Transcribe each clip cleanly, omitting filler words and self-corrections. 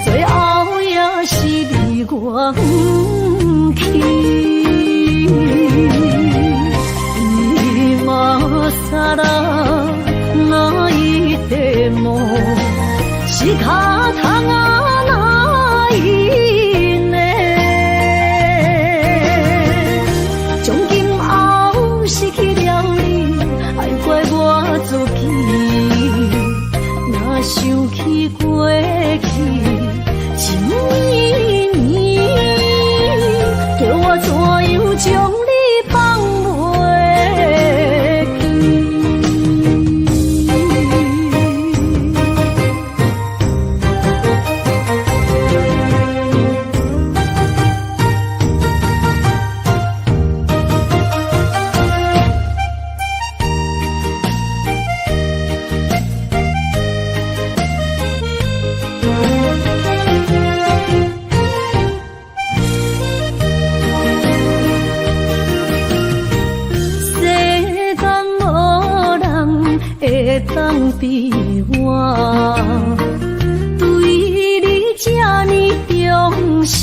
最后也是你我不去。今さら泣いても仕方がないね。从今后失去了你，爱怪我自己。若想起过去情绵绵，叫我怎样将你放袂记？当比我对你这呢重视，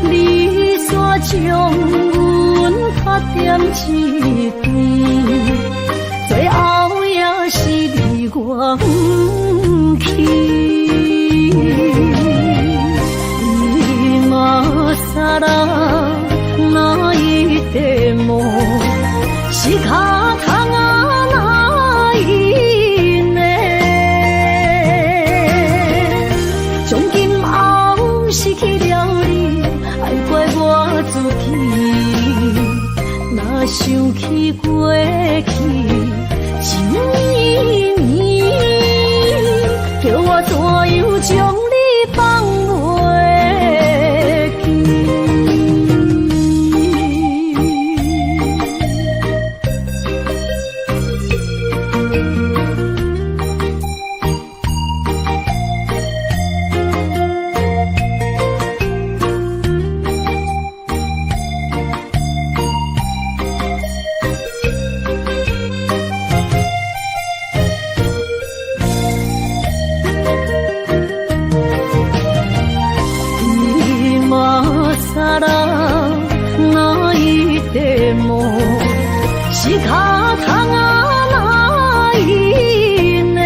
你煞将阮拍点一边，最后也是你我不去。今さら泣いても仕方がないね。从今后失去了你，爱怪我自己。若想起过去情绵绵，叫我怎样将你放袂记？今さら泣いても仕方がないね。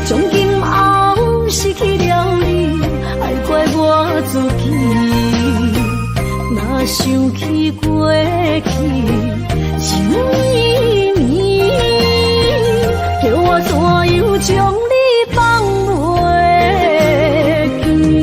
从今后失去了你，爱怪我自己。若想起过去情绵绵，叫我怎样将你放袂记？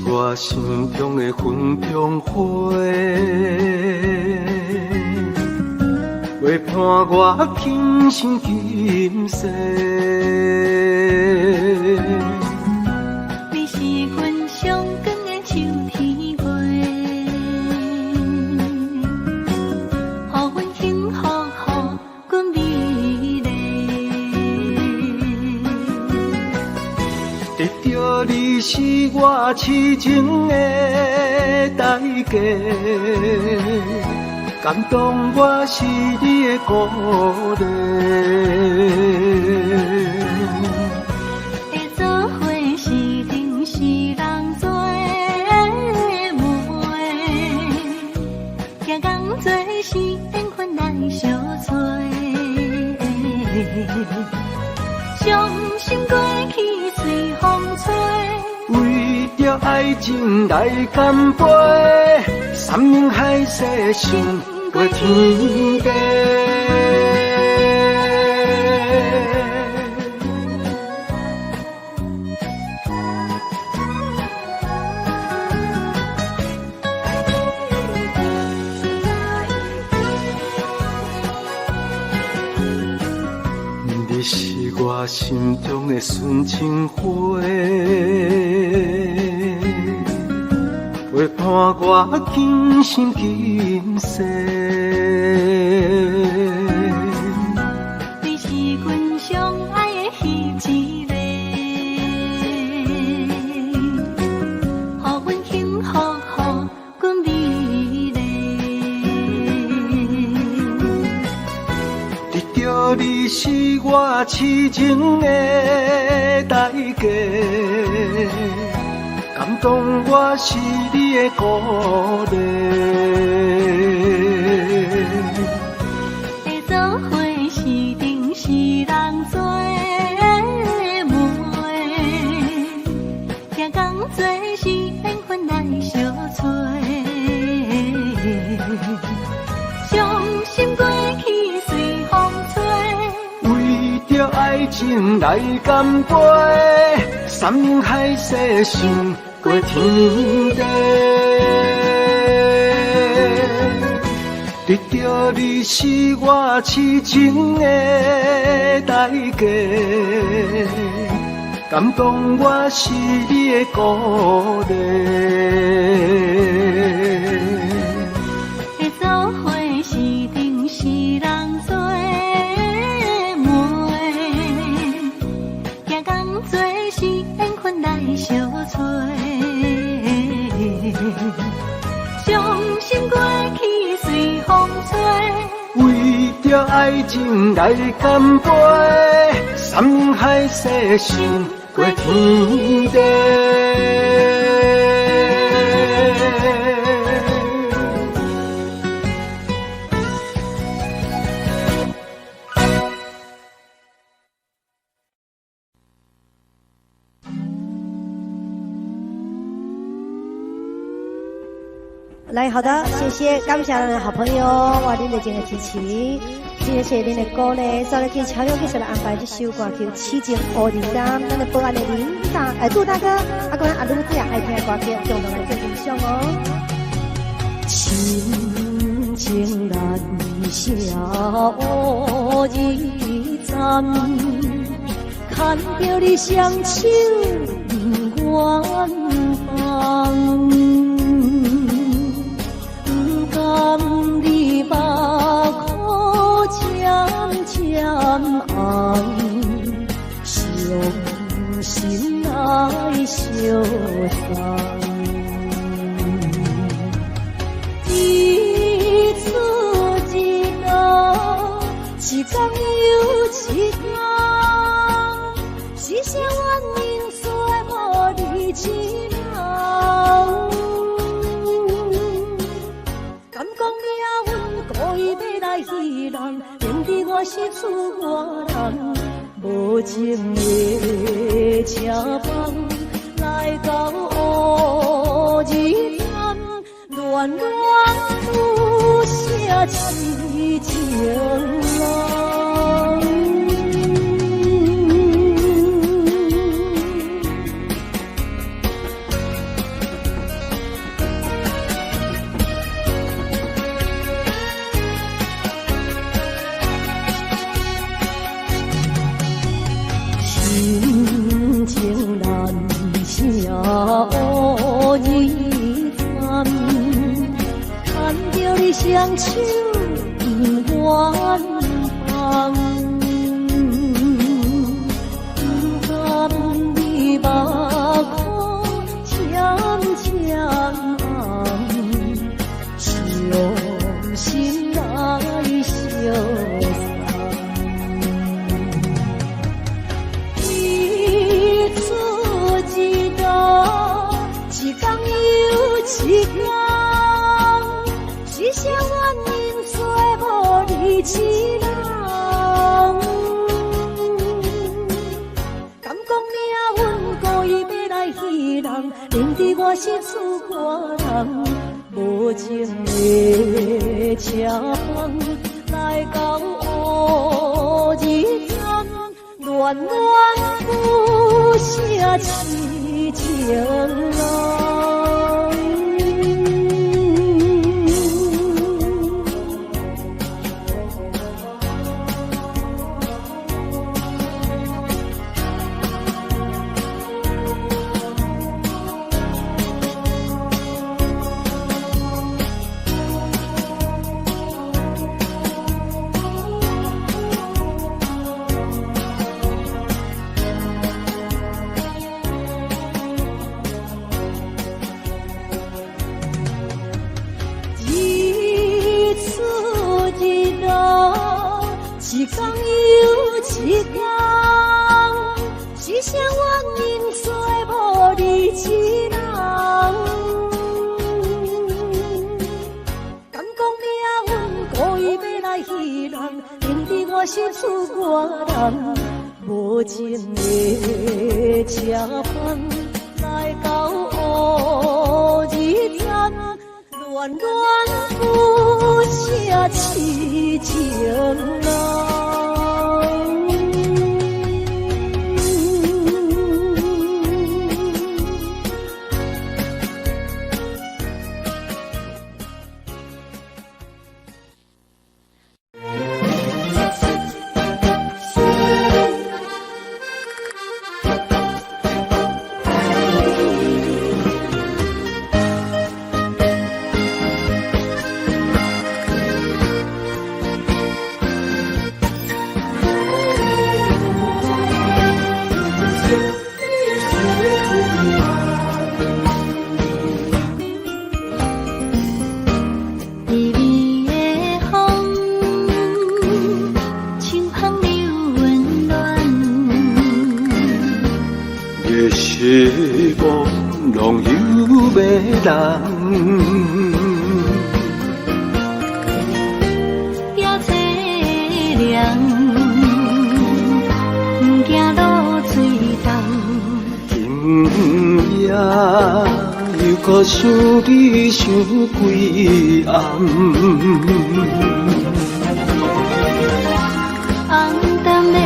我心中的云中花，陪伴我今生今世。你是阮上光的秋天月，予阮幸福，予阮美丽。得到你是我痴情的代价，感动我是你的鼓励。会做伙是定是人做媒，行工做是缘分来相找。伤心过去随风吹。为着着爱情来干杯，山盟海誓想过天地。你是我心中的纯情花，陪伴我今生今世。你是阮上爱的彼一个，予阮幸福，予阮美丽。得到你是我痴情的代价，感动我是你的鼓励。会做伙是定是人做媒，行工做是缘分来相找。伤心过去随风吹，为着爱情来干杯，山盟海誓想过天地。得到你是我痴情的代价，感动我是你的鼓励。会做伙是定是人做媒，行工做是缘分来相找。伤心过去随风吹，为着爱情来干杯，山盟海誓想过天地。来，好的，谢谢，感谢咱的好朋友，哇，恁的这个支持，谢谢恁的鼓励，再来去超友继续来安排这首歌曲《痴情乌日山》，咱的保安的杜大哥，啊，个阿鲁子也爱听的歌曲，共同来做分享哦。亲情难舍乌日山，看着你双手远方。甘你目眶渐渐红，伤心来相送。一次一道，一天又一天，一声怨命衰无你一人。故意要来戏人，明知我是厝外人，无情的车房来到乌日山，乱乱有些痴情人。心情难舍乌日山，看着你双手远方，甘你目眶渐渐红，伤心来相送。一天，一声怨命衰无你一人。敢讲命运故意要来戏人，明知我是厝外人，无情的车房来到乌日间，暖暖不舍痴情人。一天又一天，是谁愿因做无理之人？敢讲命运故意要来戏弄，令得我是厝外人，无情的车房来到乌日天，暖暖不舍痴情人。是梦拢有要人，也凄凉，不惊落水重。今夜又搁想你想几暗，红淡的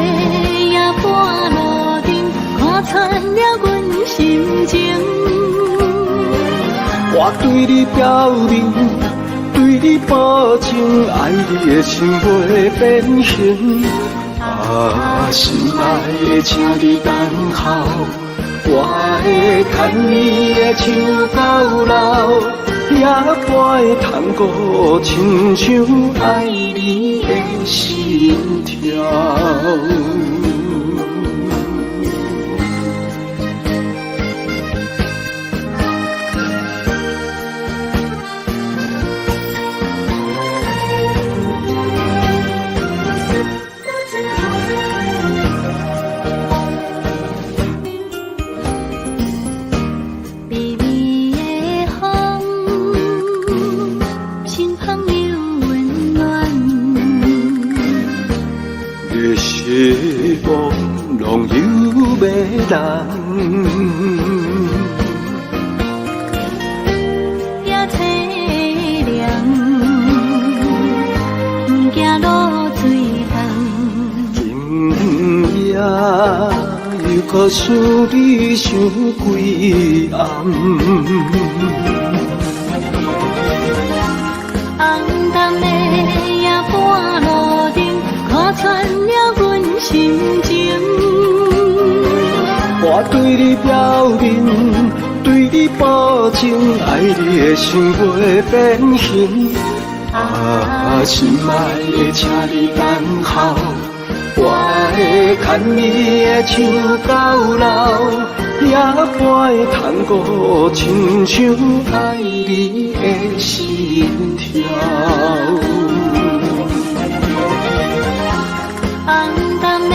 夜半路灯，看穿了阮心情。我对你表明，对你保证，爱你的心袂变形。心爱的，请你等候，我会牵你的手到老，也会探过亲像爱你的心跳。是梦拢有要人，也凄凉，不惊落水重。今夜又搁想你想几暗，红淡的夜半路灯，看穿了阮心情。我对你表明，对你保证，爱你的心袂变形。心爱的，请你等候，我会牵你的手到老，也会探过亲像爱你的心跳。红淡的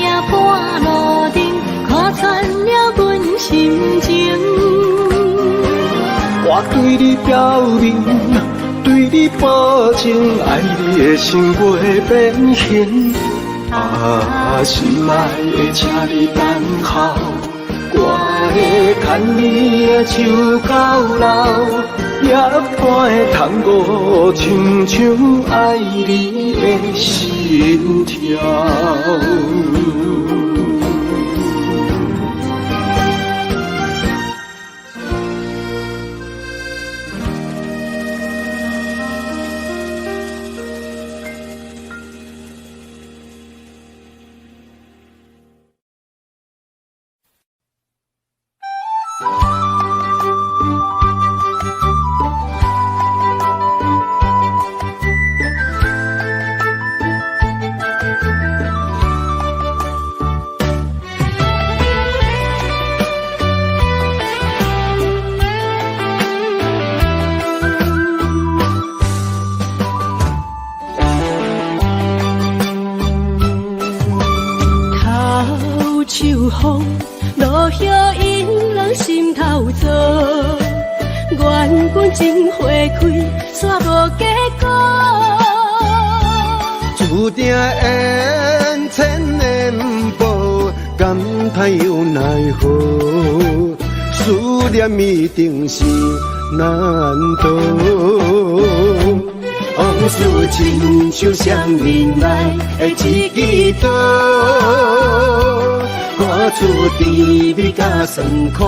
夜半路灯，看穿了阮心情。我对你表明，对你保证，爱你的心袂变形。心爱的，请你等候，我会牵你的手到老，也伴会通我亲像爱你的心跳。风落叶引人心头造，愿君情花开，煞无结果。注定缘千年报，甘叹又奈何？思念一定是难渡。往事亲像双面来的一支刀，看出甜蜜甲酸苦，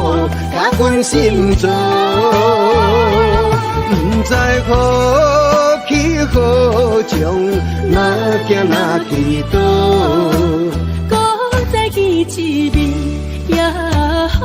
甲阮心中，不知何去何从，哪行哪去倒，搁再见一面也好。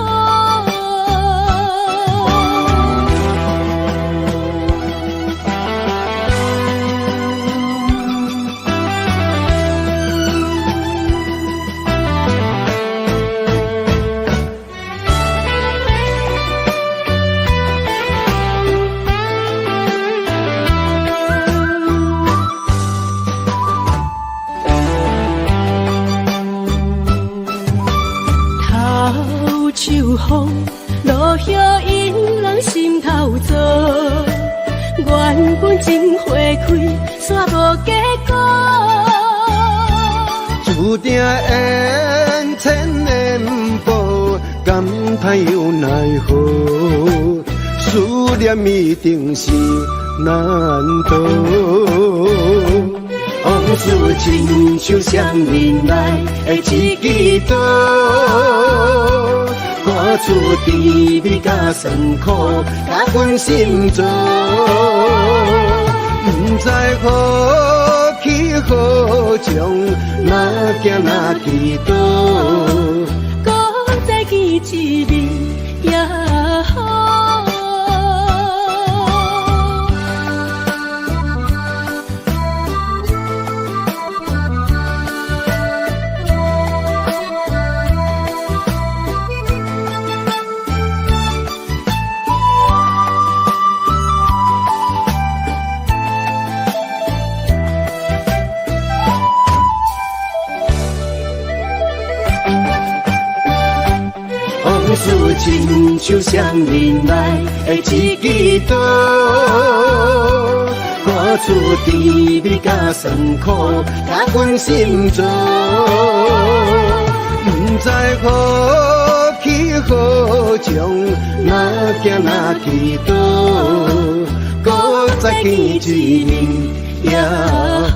风落叶引人心头造，愿君情花开，煞无结果。注定缘千年报，甘叹又奈何？思念一定是难渡。往事亲像双面来的一支刀，看出甜蜜甲酸苦，甲阮心中，不知何去何从，哪行哪去倒，搁再见一面也好。往事亲像双面来的一支刀，看出甜蜜甲酸苦，甲阮心中，不知何去何从，哪行哪去倒，搁再见一面也好。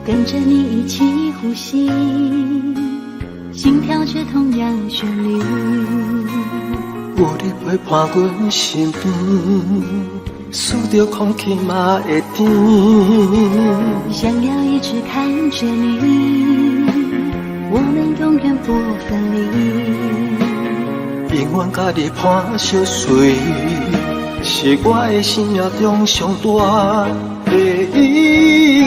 跟着你一起呼吸，心跳却同样旋律。有你陪伴阮身边，思着空气嘛会甜。想要一直看着你，我们永远不分离。永远甲你伴相随，是我的生命中上大的意义。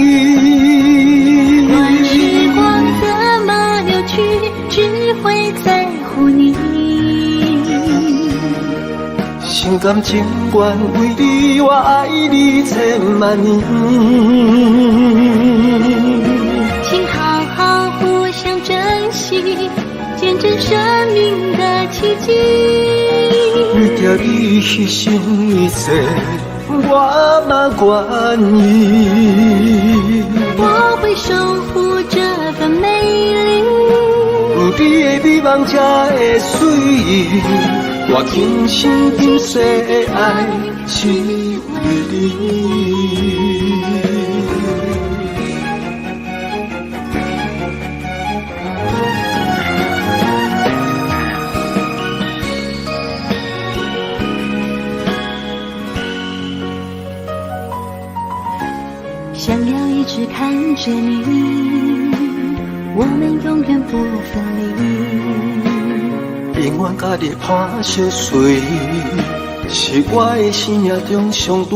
让时光怎么流去，只会在乎你。心甘情愿为你，我爱你千万年。请好好互相珍惜，见证生命的奇迹。为着你牺牲一切，我嘛愿意。我会守护这份美丽，有你的美梦才会水，我今生今世的爱只为你。想要一直看着你，我们永远不分离。永远甲你伴相随，是我的生命中上大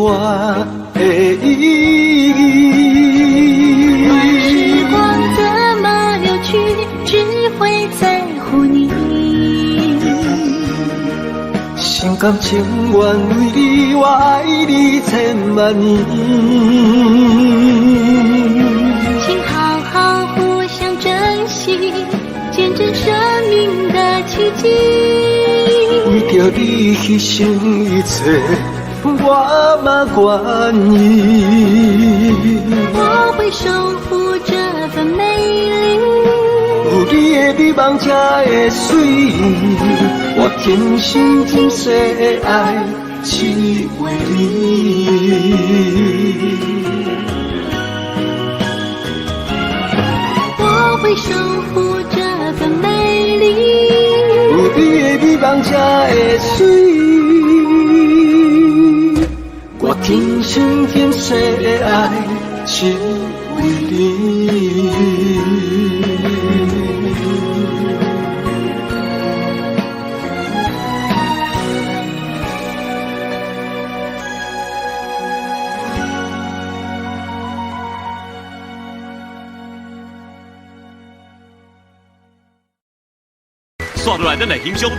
的意义。让时光怎么流去，只会在乎你。心甘情愿为你，我爱你千万年。请好好互相珍惜，见证生命的奇迹。为着你牺牲一切，我嘛愿意。我会守护这份美丽，有你的美梦才会水，我今生今世的爱只为你。我会守护这份美丽，有你的美梦才会水，我今生今世的爱只为你。刷落来，咱来欣赏。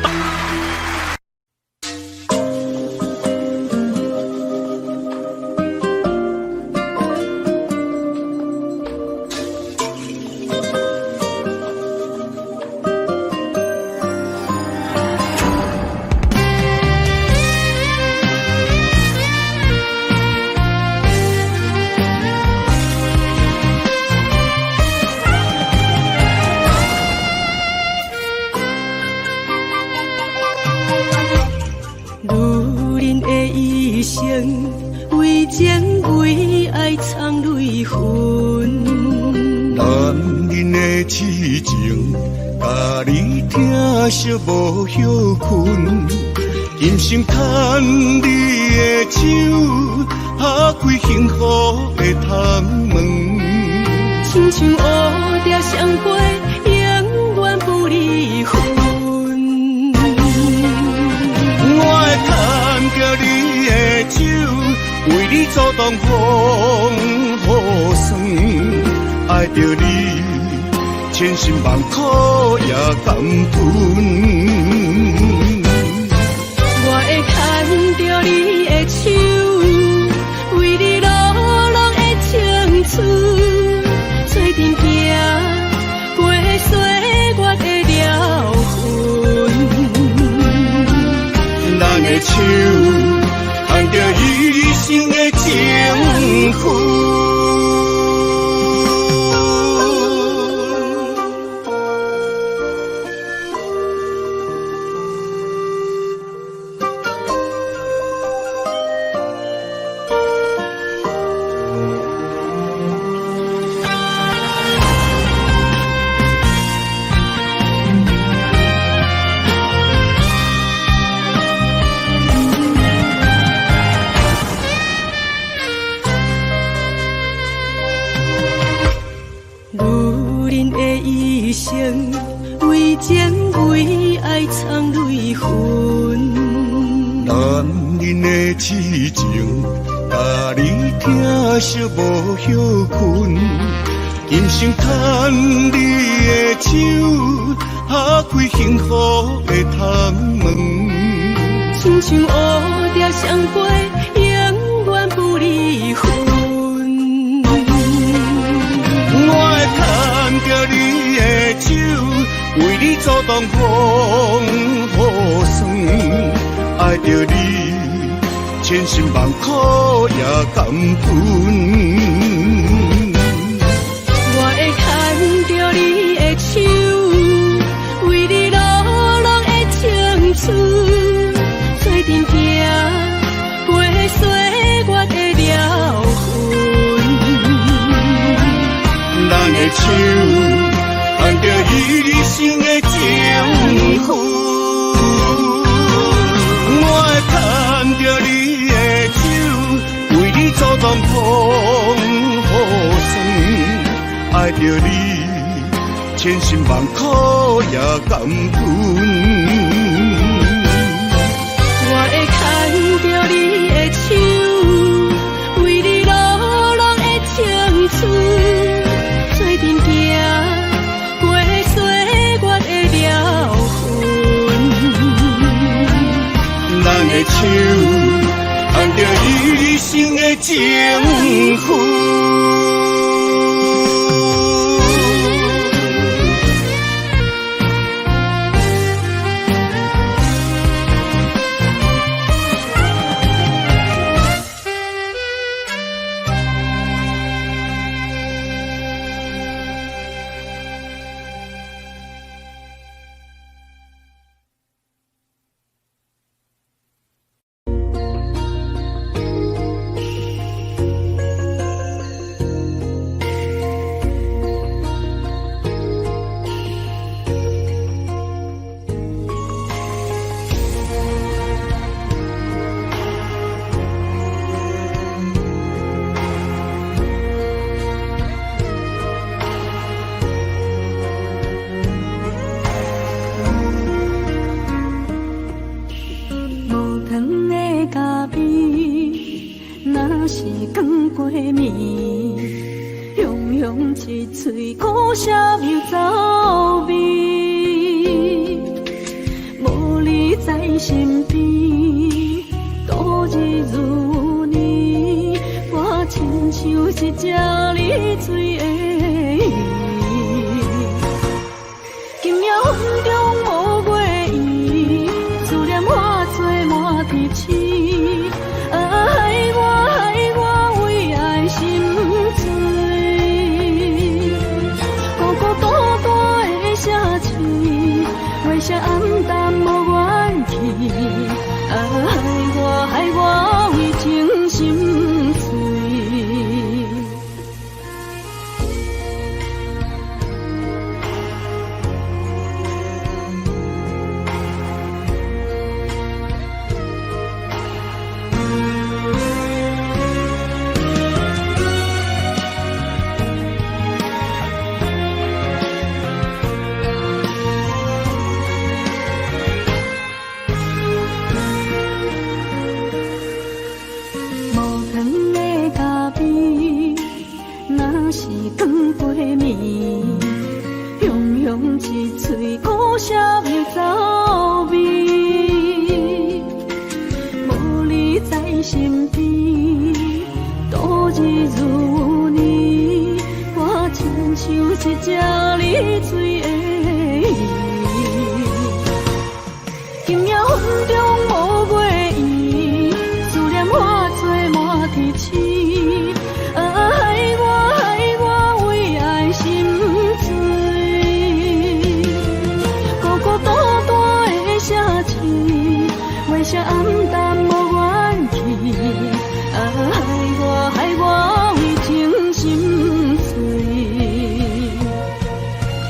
为情为爱藏泪痕，男人的痴情，甲你疼惜无歇困，今生牵你的手，打开幸福的窗门，亲像乌蝶相陪，永远不离分。我会牵着你的手，为你阻挡风雨霜，爱着你，千辛万苦也甘吞。我会牵着你的手，为你落落的青春，做阵行过岁月的疗痕。咱的手牵着一生的情分。为爱藏泪痕。男人的痴情，甲你疼惜无歇困。今生牵你的手，打开幸福的窗门。亲像乌蝶相陪，永远不离分。我会牵着你的手，为你阻挡风雨霜。爱着你，千辛万苦也甘愿。我会牵着你的手，为你落落的青春，做阵行，陪岁月的疗痕。咱的手，牵着一生的情分。我会牵着你的手，为你阻挡风雨霜。爱着你，千辛万苦也甘愿。我会牵着你的手，为你落落的青春，做阵行，陪岁月的疗痕。咱的手，牵着一生的情分。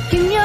今夜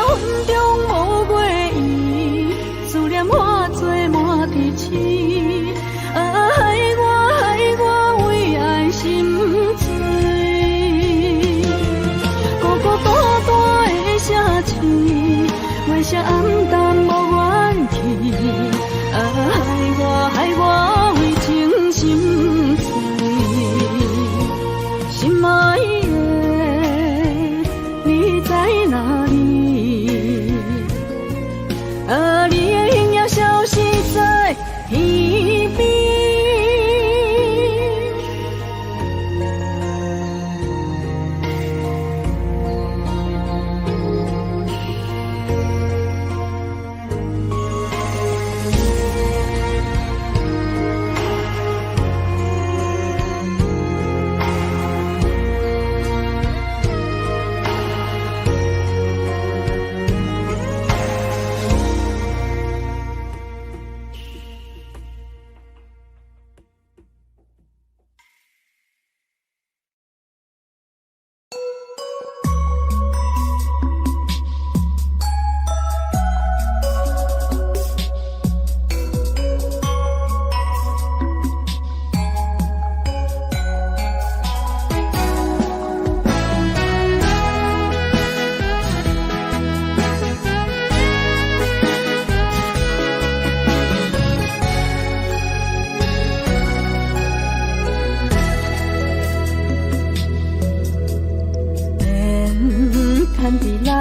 牵在咱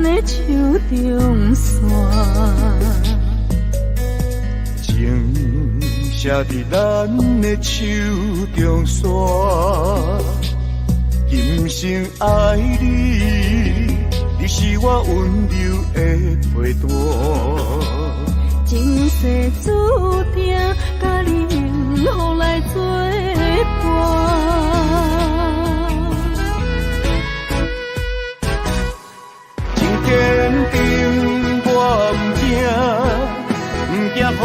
的手中线，情写在咱的手中线，今生爱你，你是我温柔的陪伴。前世注定，甲你幸福来作伴。真坚定，我不惊风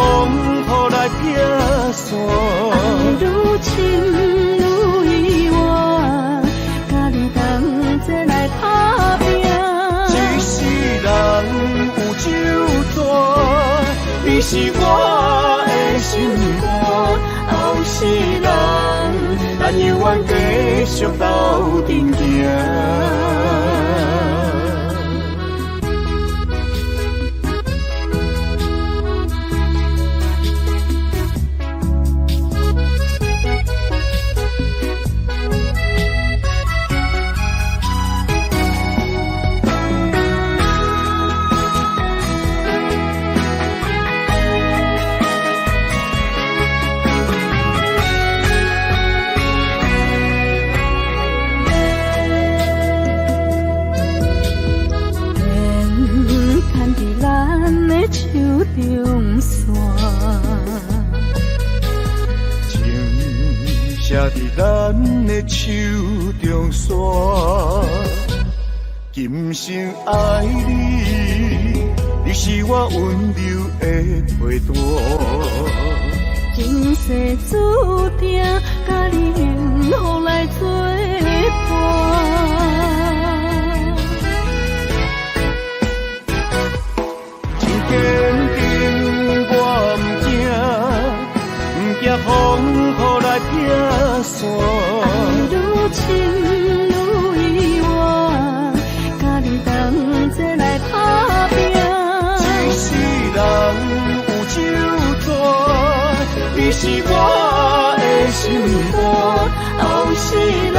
雨来撇散。爱愈深愈远，甲你同齐来打拼。一世人有酒醉。你是我的心肝，后世人，咱永远继续斗阵行。中线，情写在咱的手中线，今生爱你，你是我温柔的陪伴。前世注定，甲你幸福来作伴。坚定我不惊风雨来撇散。爱愈深愈远，甲你同齐来打拼。一世人有酒醉，你是我的心肝。后世人，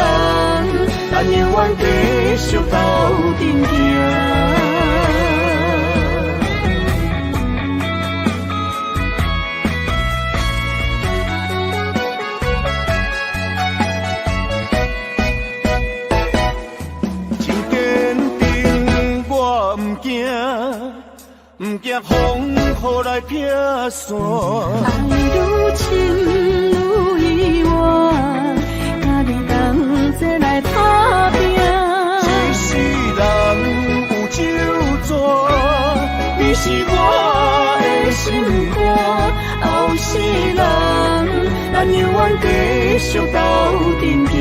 咱永远继续斗阵行。不惊风雨来撇散。爱愈深愈远，甲你同齐来打拼。一世人有酒醉，你是我的心肝。后世人，咱永远继续斗阵行。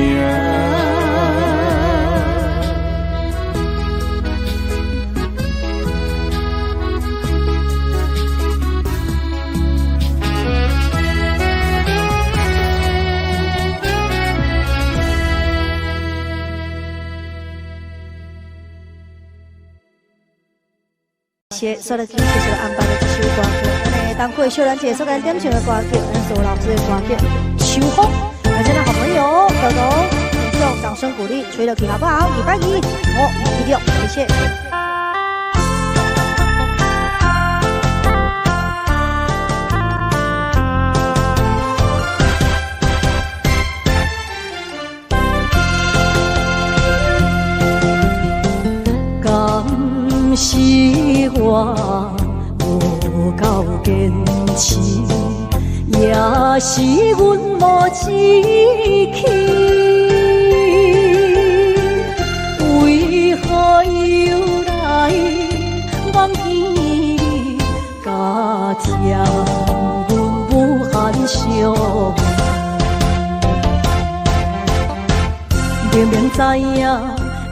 所以今天就是安排了这首歌曲，咱的当过小兰姐所该点唱的歌曲，咱所有老师的歌曲《秋风》，感谢咱好朋友豆豆，听众掌声鼓励，吹了起好不好？礼拜一、礼拜六，谢谢。是我无够坚持，也是阮无志气。为何又来望见你，加添阮无限伤？明明知影。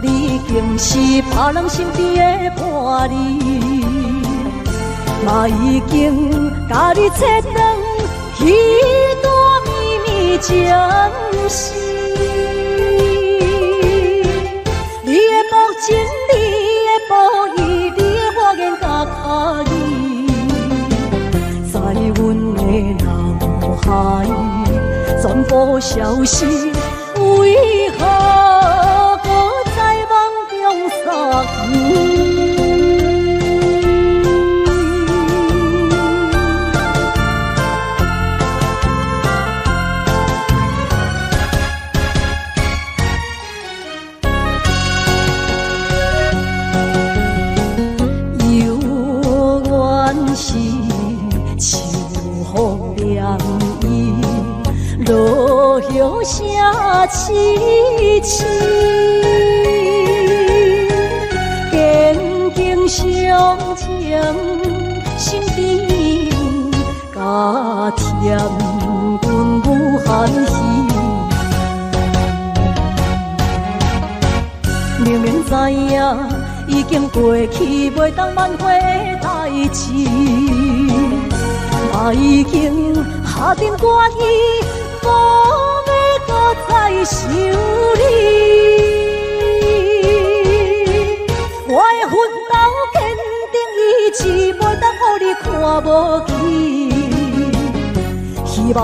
你竟是别人身边的伴侣，嘛已经甲你切断彼段秘密将是。你的无情，你的无义，你的谎言甲假意，在阮的脑海全部消失，为何？在梦中相遇。凄凄，坚强相情，心甜加甜，阮无限希。明明知影已经过去，袂当挽回代志，嘛已经下定决意，无要搁再想你。我的奋斗坚定意志，袂当予你看无起，希望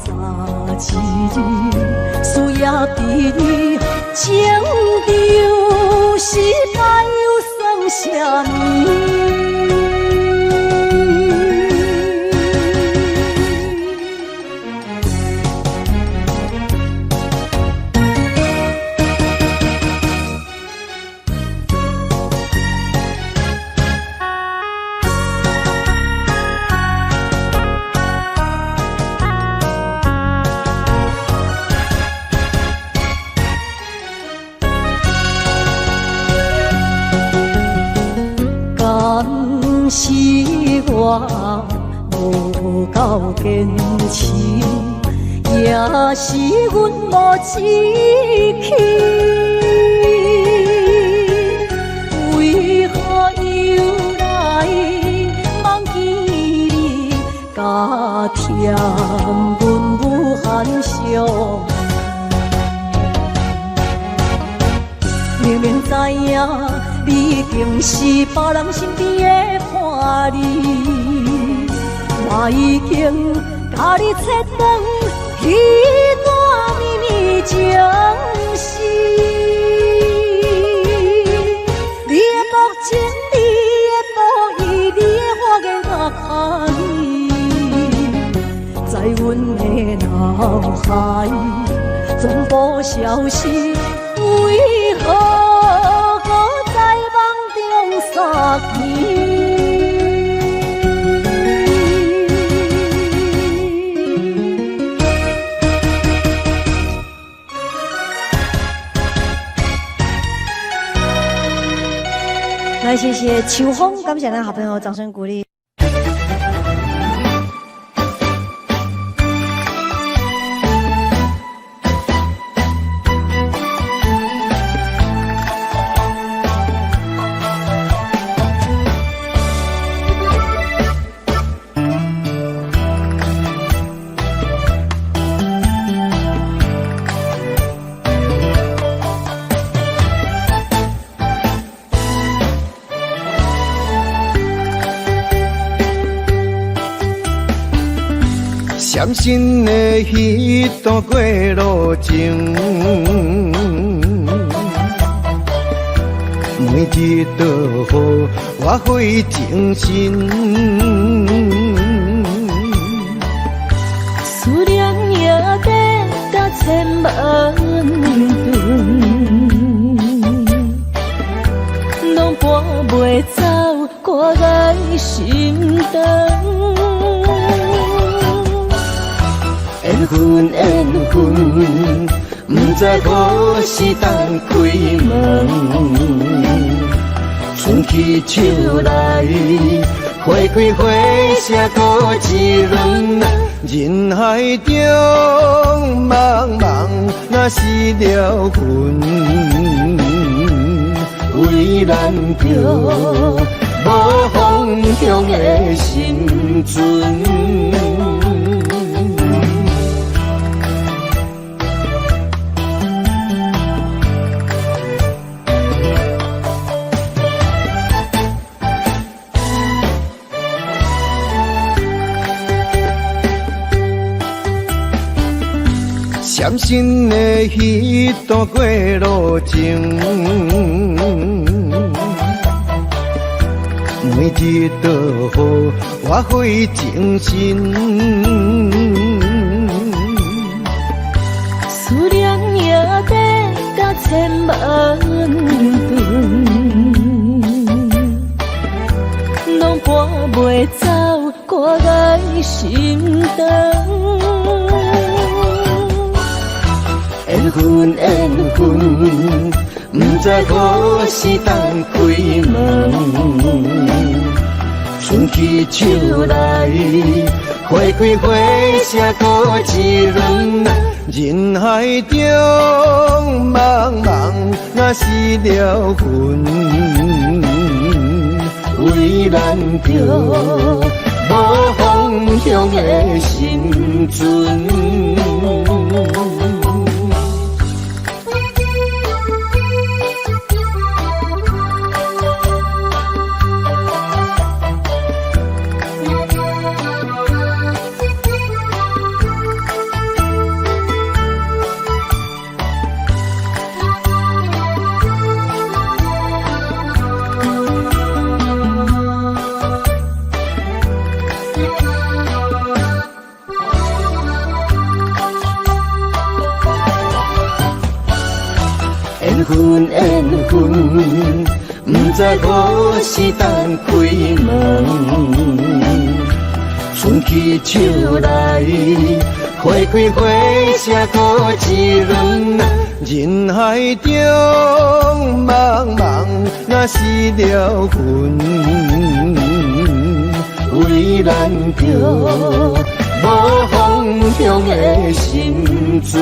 早一日需要比你情着失败又算啥呢？是我无够坚持，也是阮无志气。为何又来忘记你？加添阮无限伤。明明知影你已经是别人身边的伴侣，我已经甲你切断彼段秘密情丝。你的目情，你的无意，你的花言巧语，在阮的脑海总部消失，为何？撒气。来，谢谢秋风，感谢咱好朋友，掌声鼓励。闪身的迄段过路情，每日都予我费精神。思念也得甲千万吨，拢搬袂走我的心肠。缘分缘分，不知何时当开门。春去秋来，花开花谢过一轮。人海中茫茫，那是了魂。为咱着无方向的生存。闪身的迄段过路情，每日都予我费精神。思念也得甲千万吨，拢搬袂走我的心肠。缘分缘分，不知何时当开门。春去秋来，花开花谢过一轮。人海中茫茫，若是了魂，为咱着无方向的生存。缘分缘分，不知何时当开门。春去秋来，花开花谢过一轮。人海中茫茫，若是了魂，为咱着无方向的生存。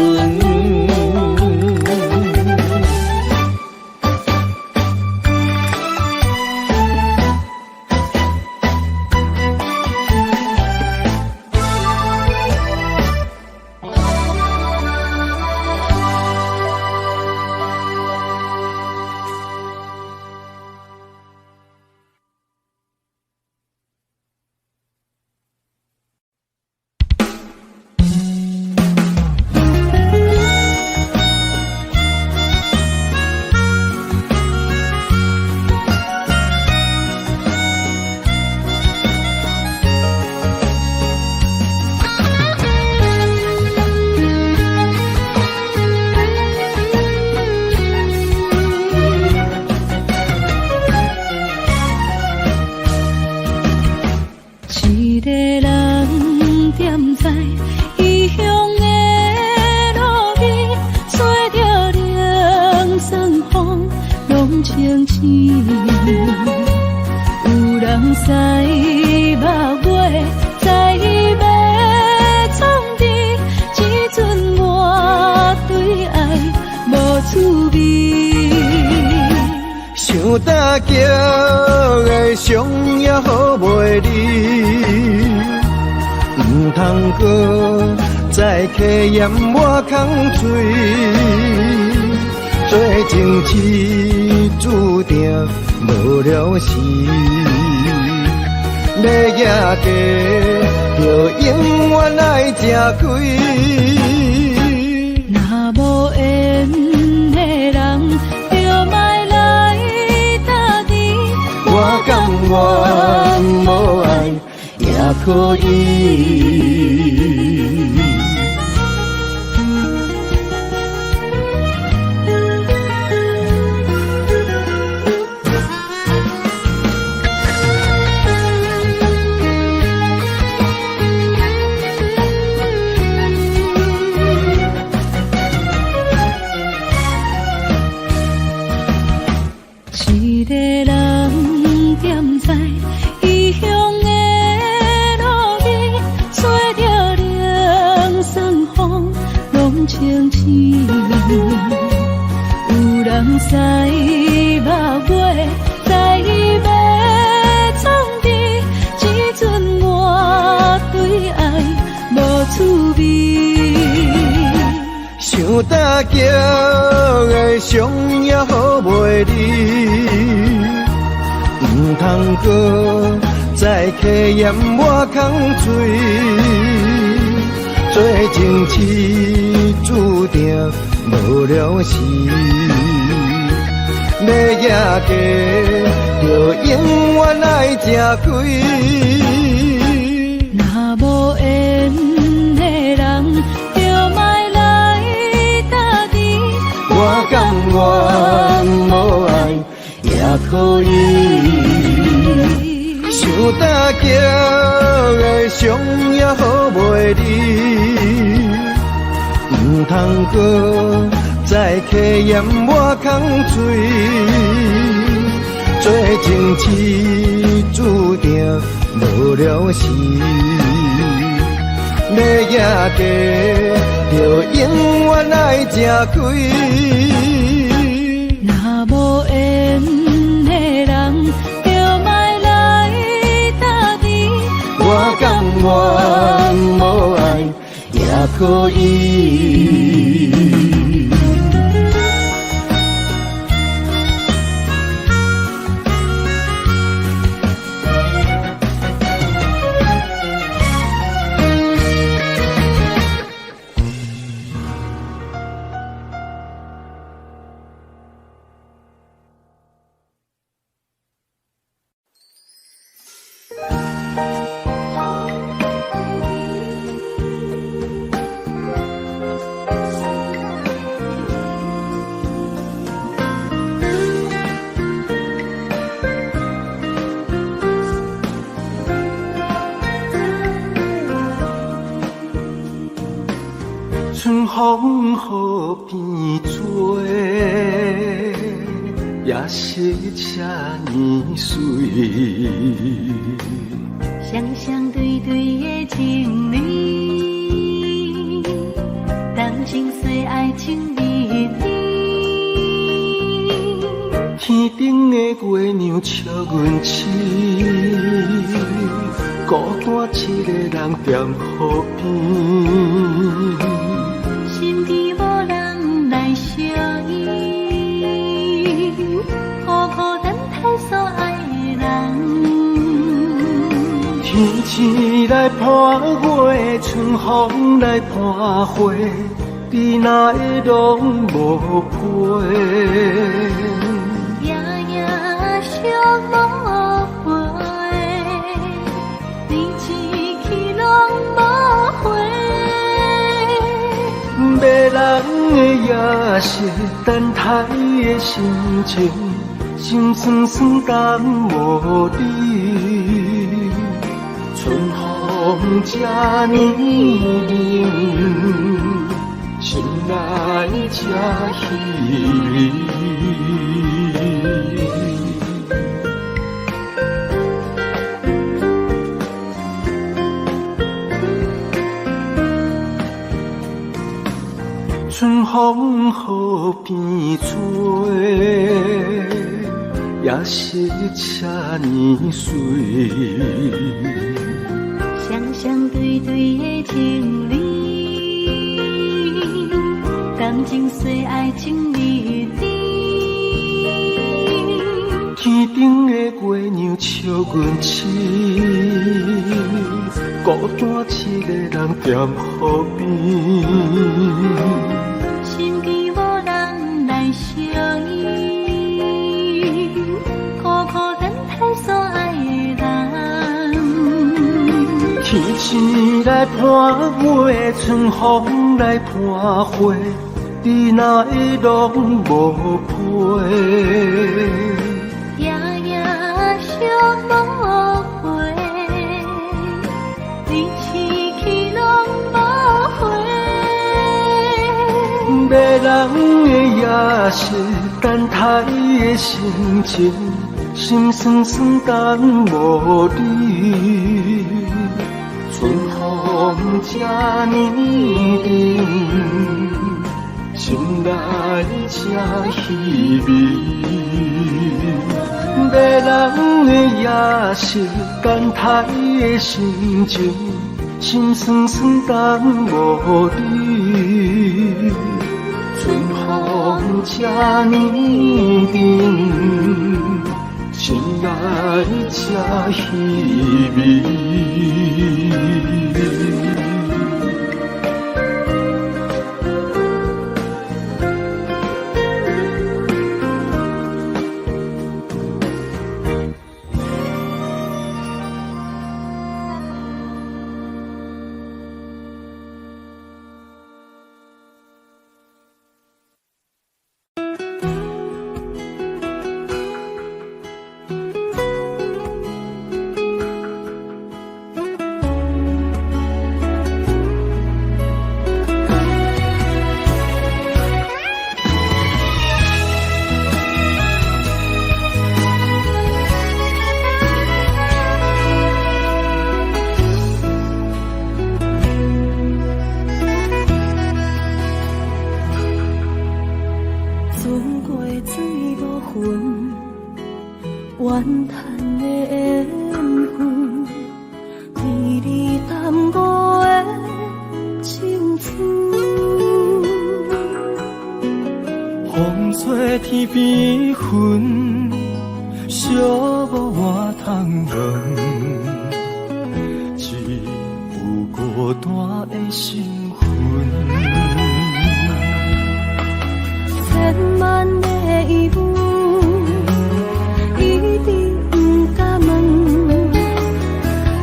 想搭桥的伤也好袂离，唔通搁再客嫌我空嘴，做情痴注定无了时，要野家就永远爱吃亏。若无缘的人，就莫来打你。我甘愿无爱也可以。一个人踮在异乡的路边，吹着凉爽风，拢清醒。有人使目月，在要创治，只准我对爱无趣味。想搭桥的伤也好袂离，唔通搁再客嫌我空嘴，做情痴注定无了时，要野家就永远爱吃亏。若无缘的人，就莫来打你。我甘愿无爱也可以。想搭桥的伤也好袂离，唔通过，再客淹我空嘴，做情痴注定无了时。要赢家，就永远爱吃亏。若无缘的人，就莫来打你。我甘愿无爱也可以。春风雨变做，也是这年水。双双对对的情侣，当情随爱情蜜蜜。天顶的月亮笑阮痴，孤单一个人踮河边。心机无人来相依，孤孤单单所爱的人。天星来伴月，春风来伴花，你哪会拢无陪？夜夜相无陪，你一去拢无回。迷人的夜色，等待的心情，心酸酸等无你。春风这呢冷，心内这稀微。春风雨变做，也是这年水。双双对对的情侣，感情随爱情蜜蜜。天顶的月亮笑阮痴，孤单一个人踮河边。心机无人来相依，孤孤单单所爱的人。天星来伴月，春风来伴花，你哪会拢无陪？夜夜相无陪，你一去拢无回。迷人的夜色，等待的心情，心酸酸等无你。春风这呢冷，心内这稀微。迷人的夜色，等待的心情，心酸酸等无你。春风这呢冷，心内这稀微。船过水无痕，怨叹的缘分，美丽淡薄的青春。风吹天边云，寂寞我通问，只有孤单的心魂。千万的疑问，一直不敢问，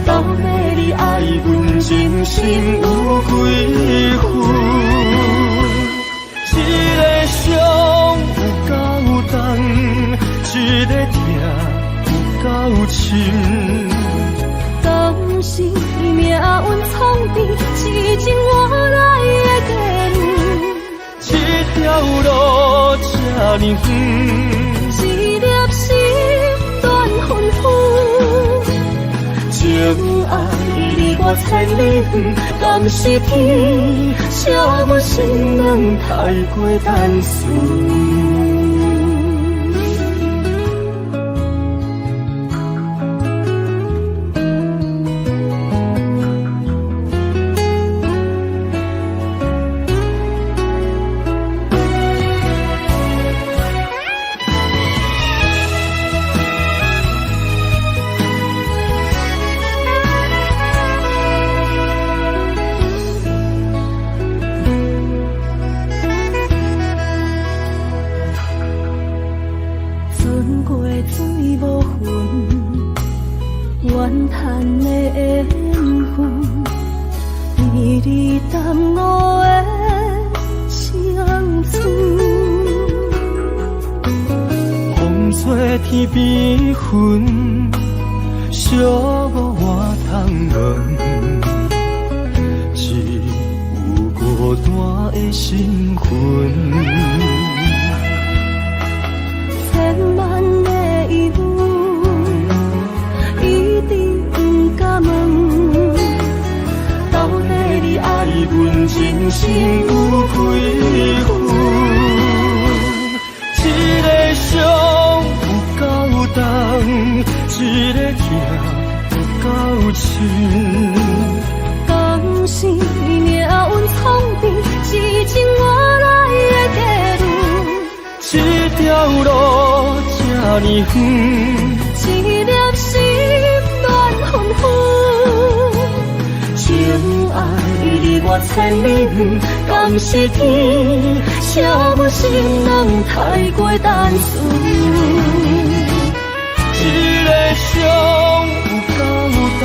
到底你爱阮真心有几分？一个伤有够重，一个痛有够深。当时命运创变，是情我来的结论。这条路这呢远，一粒心断纷纷。情爱离我千里远，敢是天笑我心软太过单纯。怨叹的缘分，美丽淡薄的青春。风吹天边云，寂寞我通问，只有孤单的心魂。千万的疑问，一直不敢问，到底你爱阮真心有几分？一个伤有够重，一个痛有够深。当时命运创变，是情我来的结论。这条路这呢远，一粒心乱纷纷。情爱离我千里远，敢是天笑我心软太过单纯。一个伤有够重，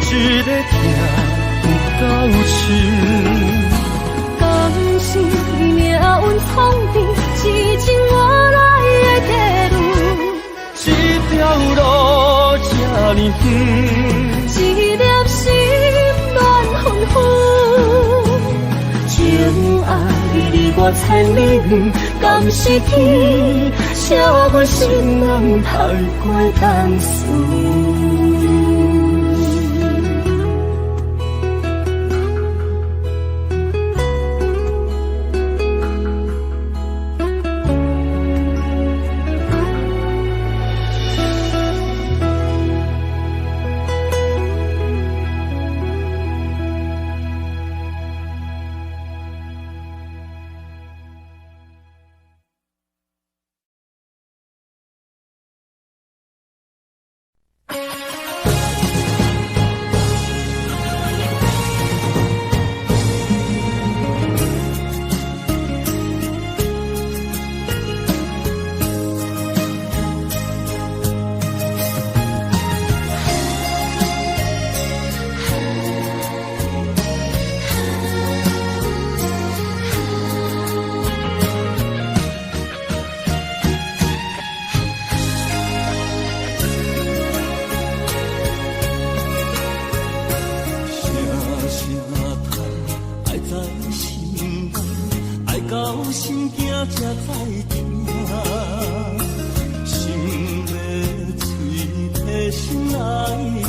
一个痛有够深。当时命运创变，是情我来的结论。这条路这呢远，一粒心乱纷纷。情爱离我千里远，敢是天笑我心软太过单纯。心惊才知听，心要嘴替心来听，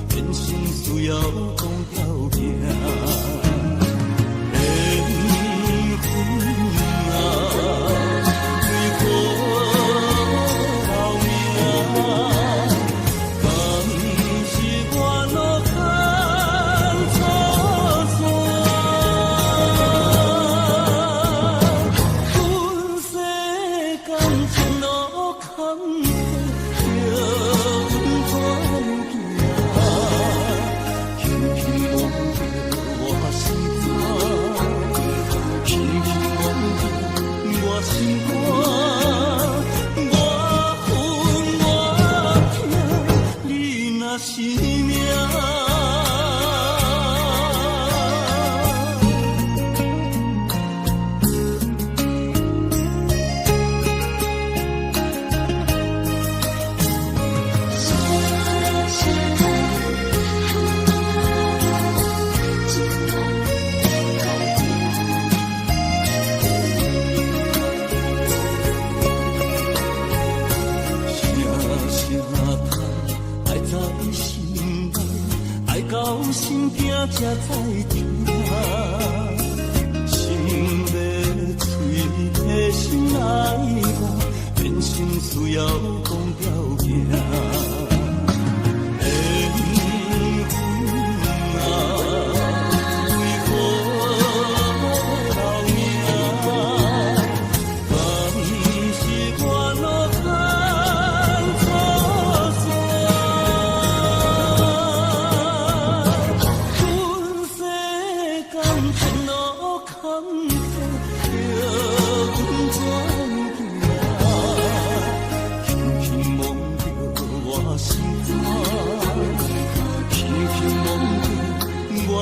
变心需要讲条件。缘分啊，心肝，我恨我痛，你若是命。到心惊才知疼，心要碎的心来讲，人生需要讲条件。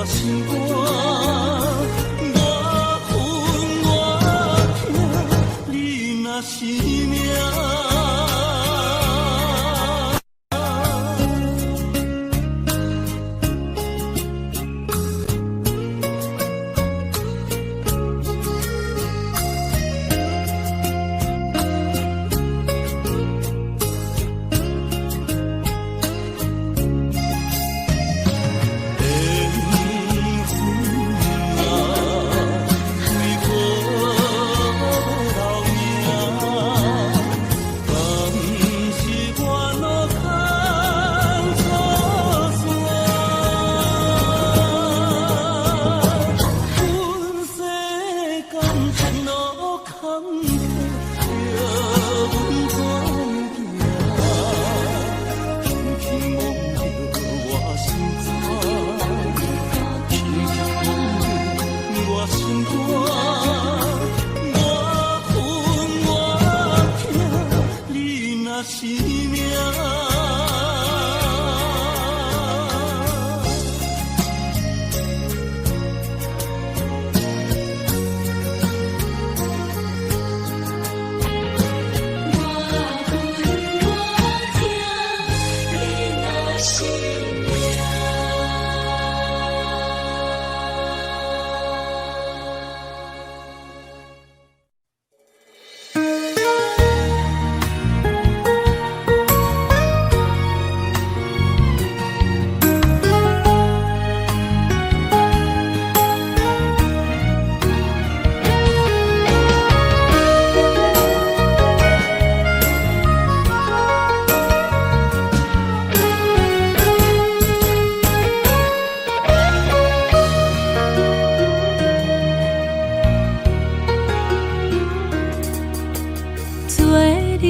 心肝，我恨我痛，你若是命。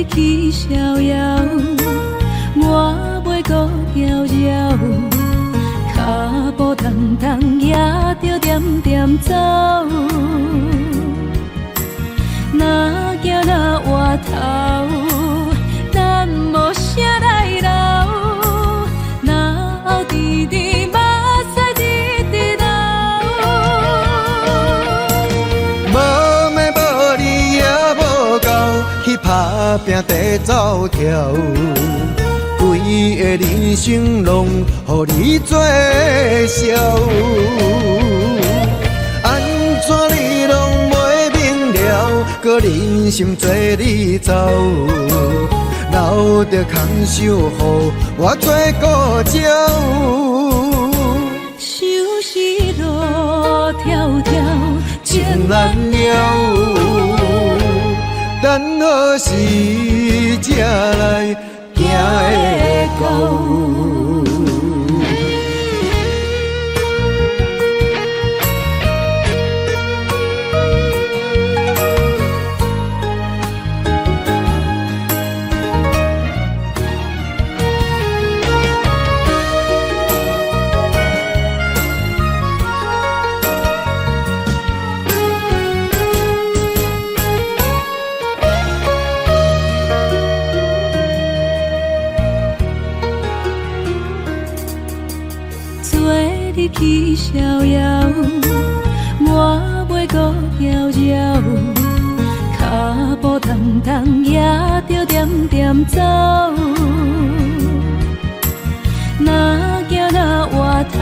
去逍遥，我袂搁摇摇，脚步重重也着点点走。若行若回头，咱无啥来留，若后直直目屎直直流。无命无理也无够，去打拼地走跳。规个人生拢予你做笑，安怎你拢袂明了？搁忍心做你走，留着空手予我做孤鸟。想是路迢迢，情难了，等何时才来行会到？逍遥，我袂搁摇摇，脚步重重也着点点走。若行若回头，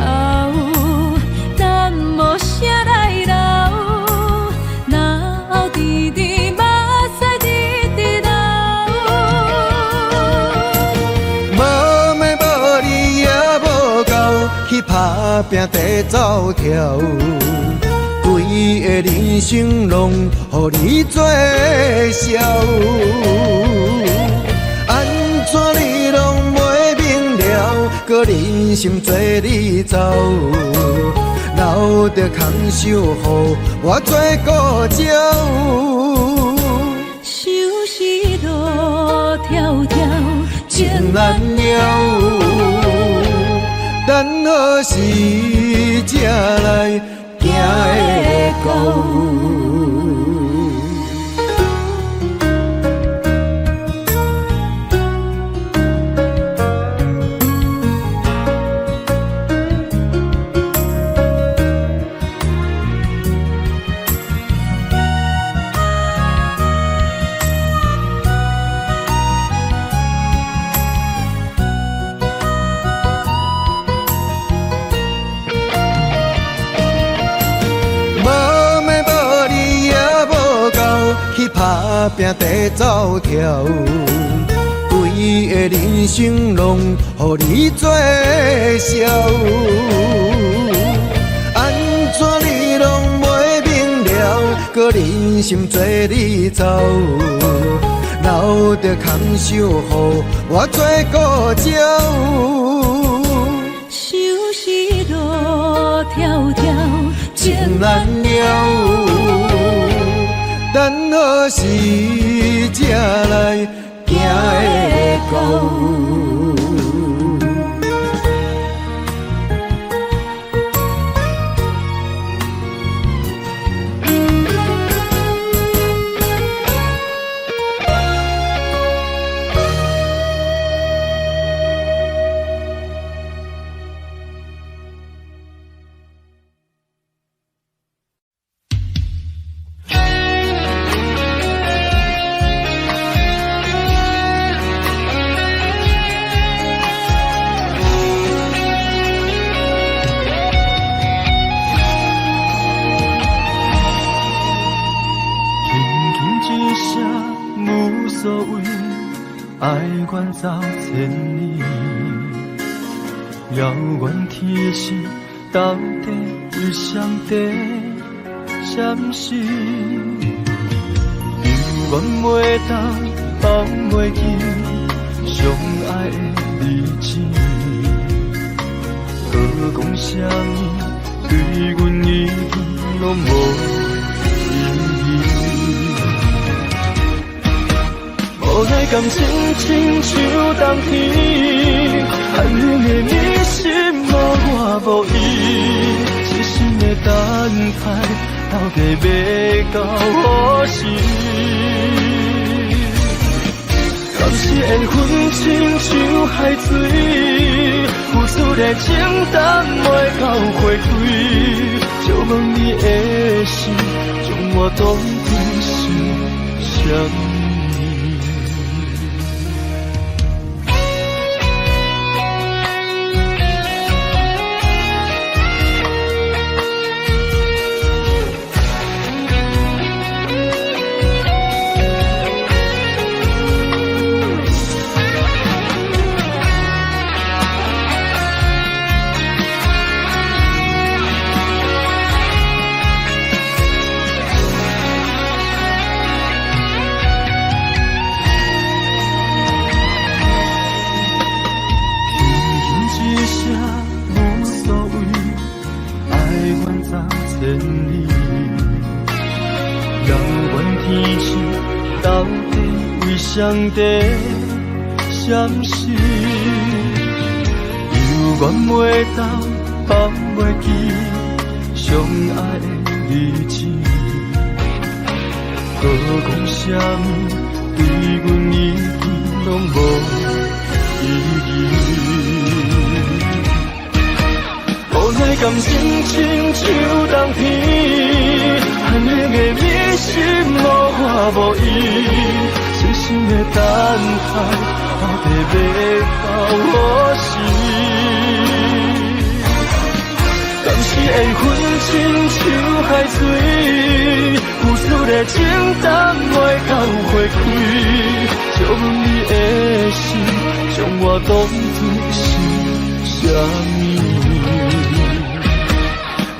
咱无啥来留。若后直直目屎直直流。无妹无你也无够，去打拼地走跳。规个人生拢予你做笑，安怎你拢袂明了？搁忍心做你走，留着空守予我做故鸟。收拾路迢迢，情难了，等何时才来？行会到。打拼地走跳，规个人生拢予你做笑，安怎你拢袂明了？搁忍心做你走，留着空守予我做故鸟。收拾路迢迢，情难了。等何时才来行会到？爱远走千里，遥远天星到底为上帝闪烁？犹原袂当放袂记相爱的日子，何讲啥物对阮已经拢无意义。无奈感情亲像冬天，寒冷的你心无我无伊，痴心的等待到底要到何时？敢是缘分亲像海水，付出的情淡袂到回归，就问你的心，将我当作是啥物？上帝闪烁，犹原袂当放袂记相爱的日子，何讲啥物对阮已经拢无意义。无奈奈感情亲像冬天，寒冷的迷失无我无依，深深的等待，到底要到何时？敢是缘分亲像海水，付出的情淡袂到花开，借阮你的心，将我当作是啥物？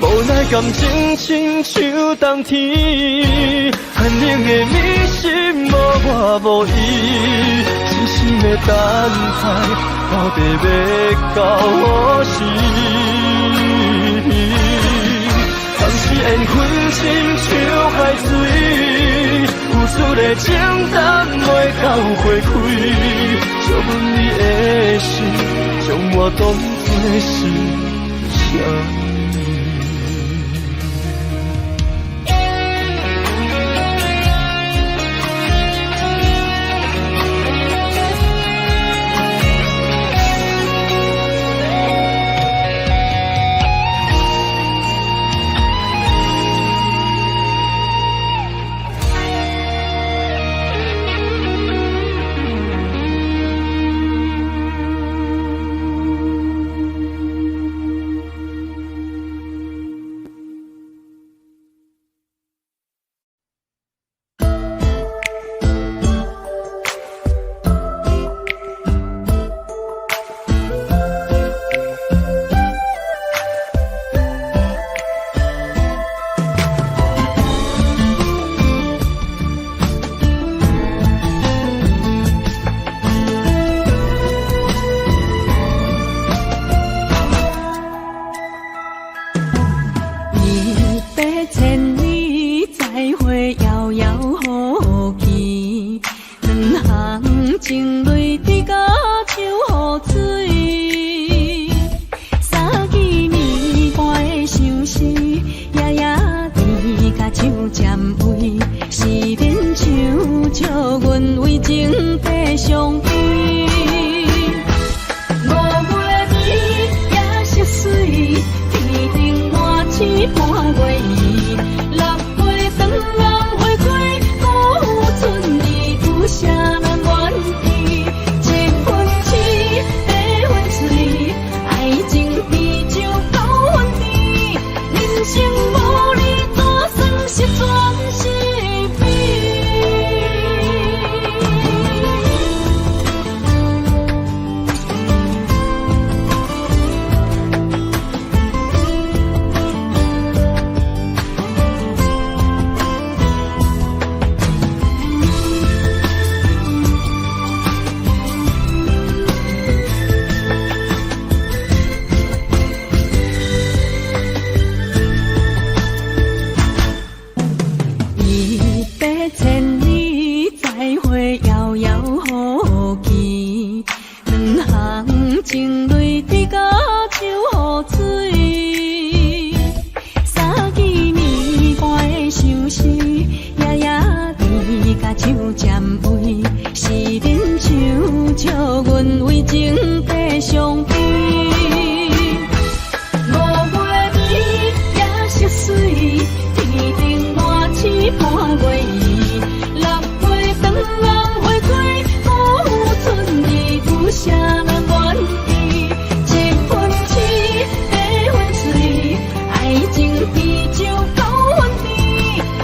无奈感情亲像冬天，寒冷的迷失无我无依，深深的等待，到底要到何时？当时缘分亲像海水，付出的情淡袂到花开，借阮你的心，将我当作是啥物？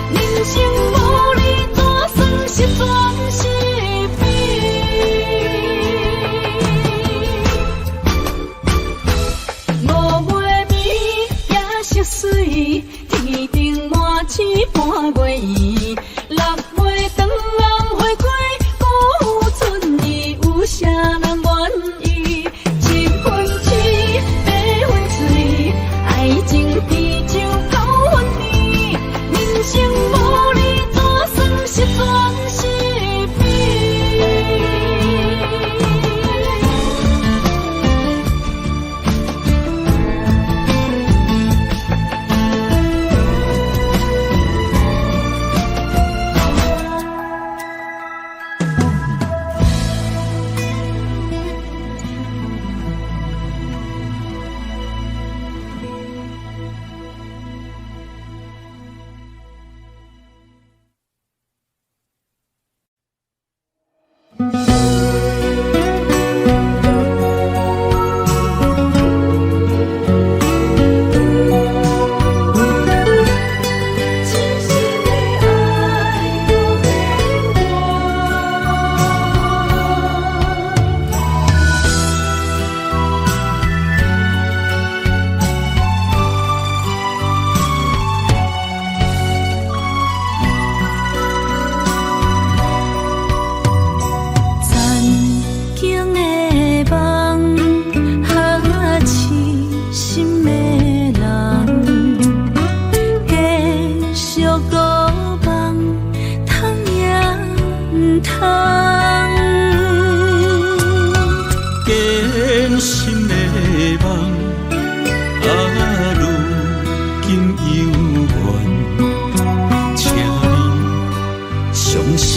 人生无你，怎算是全是美？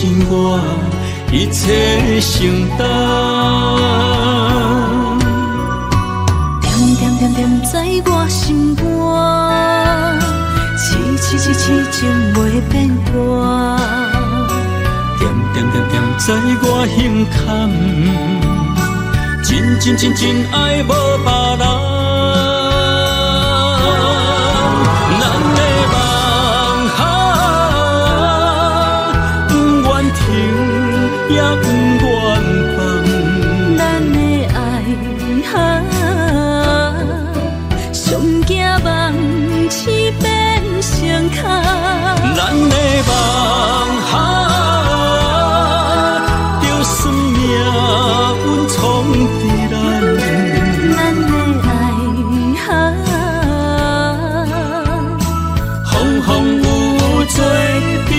心我一切承担。点点点点在我心肝，痴情袂变卦。点点点点在我胸坎，真爱无别人。也不愿放，咱的爱上惊梦痴变成空，咱的梦就算命运闯伫咱，咱的爱风风雨做阵行。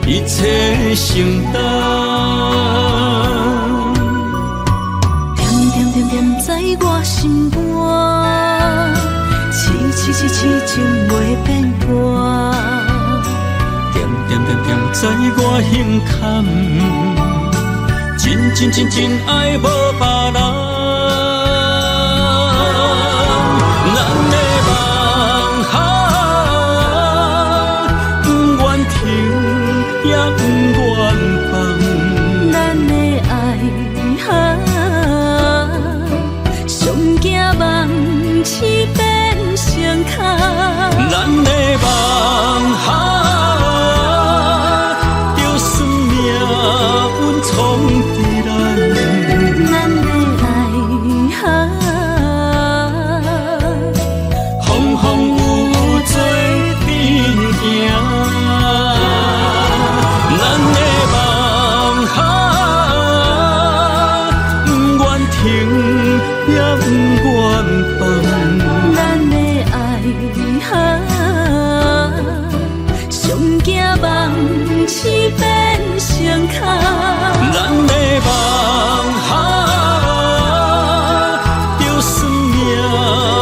一切承担，点点点点在我心肝，痴情袂变卦。点点点点在我胸坎，真爱无别人。咱的也不愿放，咱的爱上惊梦痴变成空，咱的梦就算命运闯伫咱，咱的爱风风雨做阵行。咱的梦不愿停，也不愿放。咱的爱上惊梦痴变成空。咱的梦就算命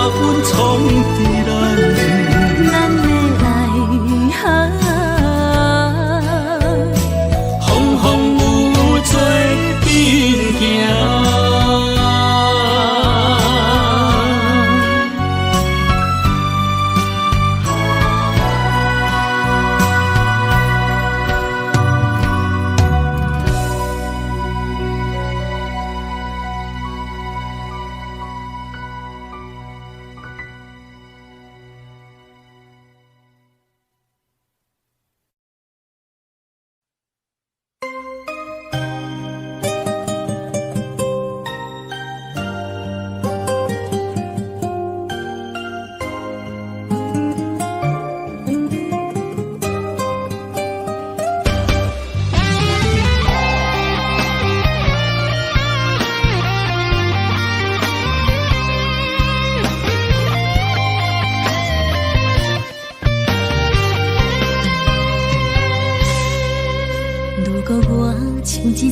运闯伫咱，咱的爱。风雨做阵行。一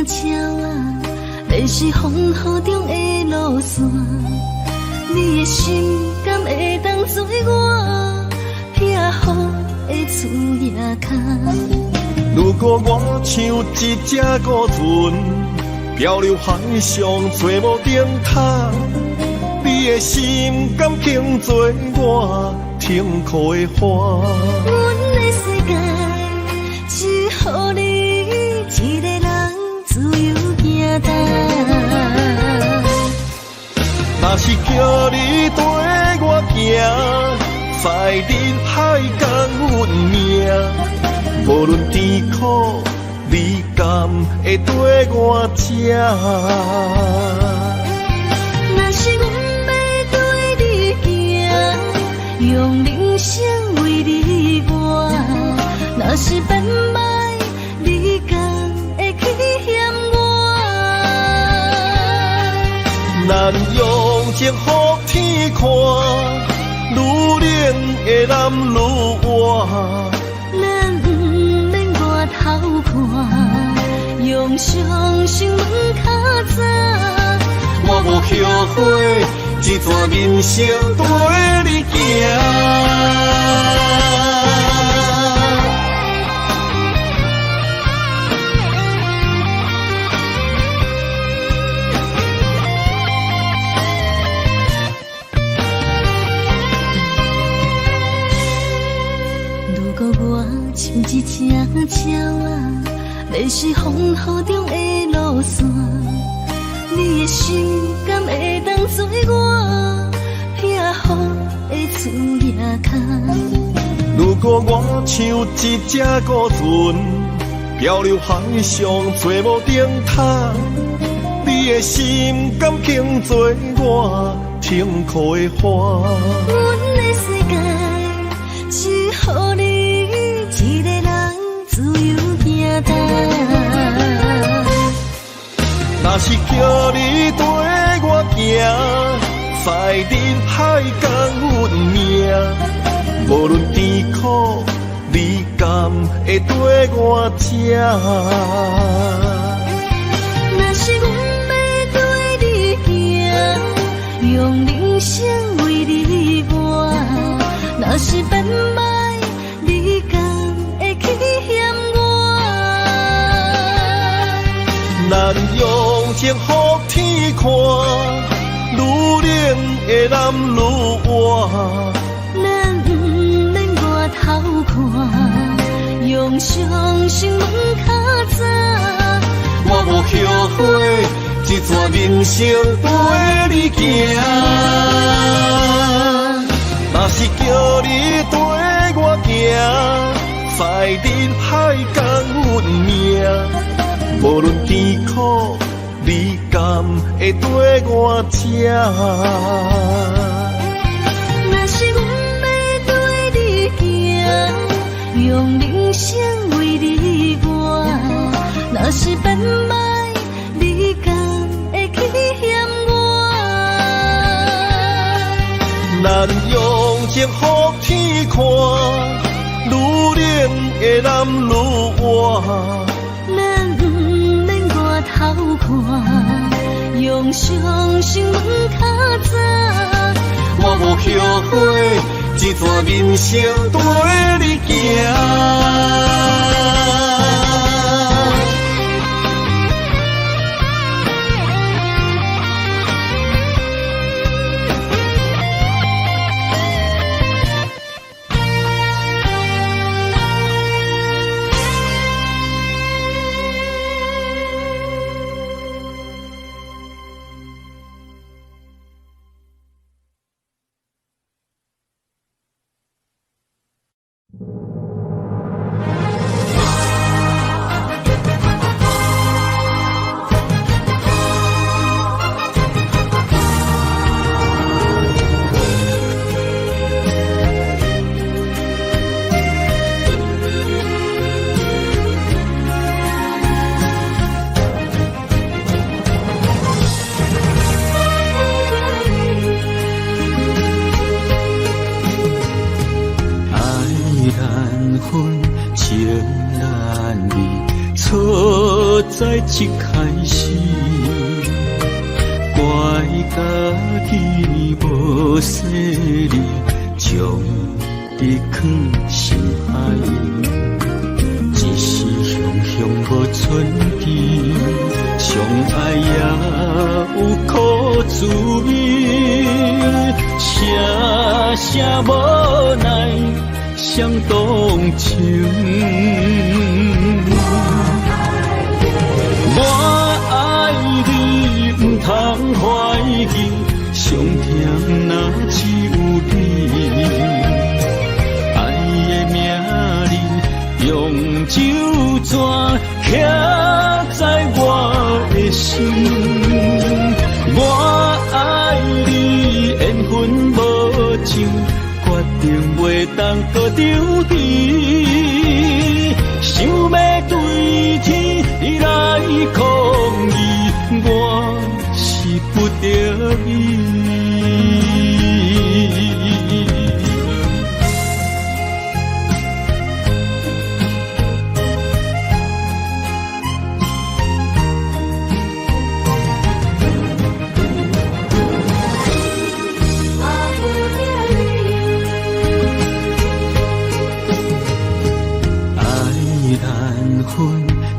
只鸟啊，你是风雨中的路线，你的心敢会当做我避雨的厝野脚？如果我像一只孤船，漂流海上找无顶塔，你的心敢肯做我停靠的花？阮的世界只予你一个人自由行踏。若是叫你跟我行，在人海共运命。无论甜苦，你甘会跟我吃？若是阮要对你行，用人生为你活，若是变歹，你敢会去嫌我？咱用情予天看，愈冷的男愈活。咱不免外头看，用双心问较早。我无后悔，一段人生跟你行。如果我像一只鸟啊，要是风雨中的路线，你的心敢会当做我避雨的厝夜空？如果我像一只孤船，漂流海上找无顶塔，你的心敢肯做我痛苦的花？阮的世界只予你一个人自由行动。若是叫你跟我行，在人海共阮命，无论甜苦，你甘会跟我吃？若是阮要对你行，用人生为你活，若是变歹，你敢会去嫌我？咱用情予天看，愈冷的男愈活。咱不免外头看，用双心问较早。我无后悔，一段人生跟你行。若是叫你跟我行，在人海共阮命，无论甜苦，你甘会跟我吃？若是阮要对你行，用人生为你活，若是变歹，你敢会去嫌我？咱用情予天看，愈冷的男愈活。咱不免外头看，用双心问较早。我无后悔，一段人生跟你行。在一开始，怪家己无细腻，将伊藏心海。一时雄雄无存期，相爱也有苦滋味，声声无奈伤动情。我爱你，不通怀疑，上疼若只有你。爱的名字，用刻在我的心。我爱你，缘分无尽，决定袂当搁丢弃。想要对天来抗议，我是不得已。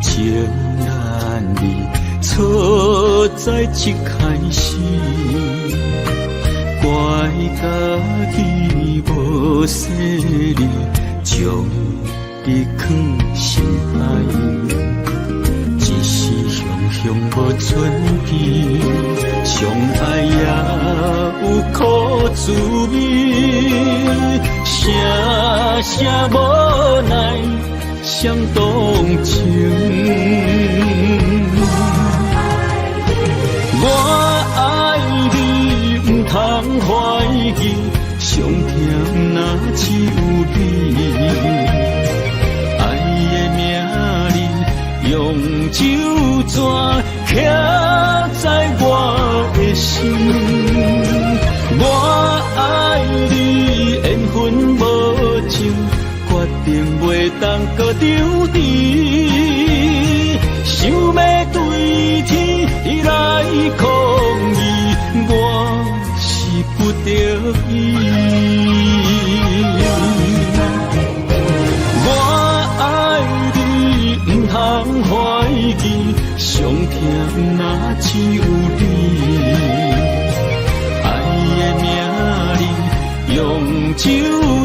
情难离，错在一开始，怪家己无细腻，将你藏心海。一时雄雄无存期，相爱也有苦滋味，声声无奈。想动情，我爱你，不通怀疑，上疼若只有你。爱的名字用手纸刻在我的心，我爱你，缘分无尽。决定袂当搁丢弃，想要对天来抗议，我是不得已。我爱你，不通怀疑，上疼若只有你。爱的名字用手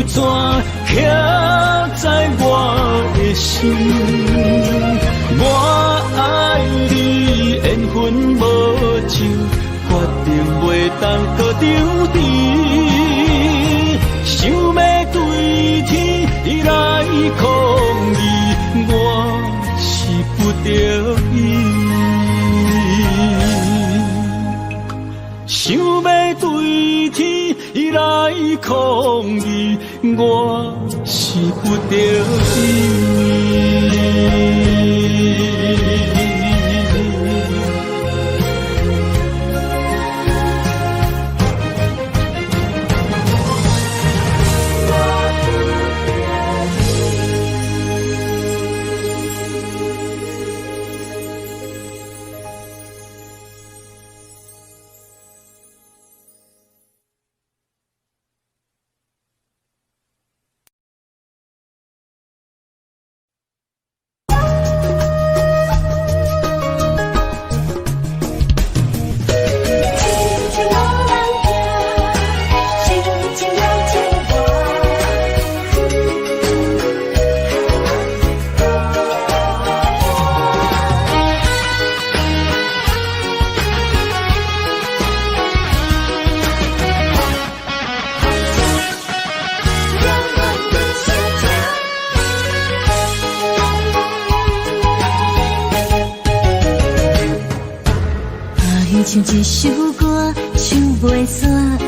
纸刻在我的心，我爱你，缘分无尽，决定袂当搁丢弃。想要对天来抗议，我是不得已。想要对天来抗议，我是不得已。唱一首歌，唱袂煞，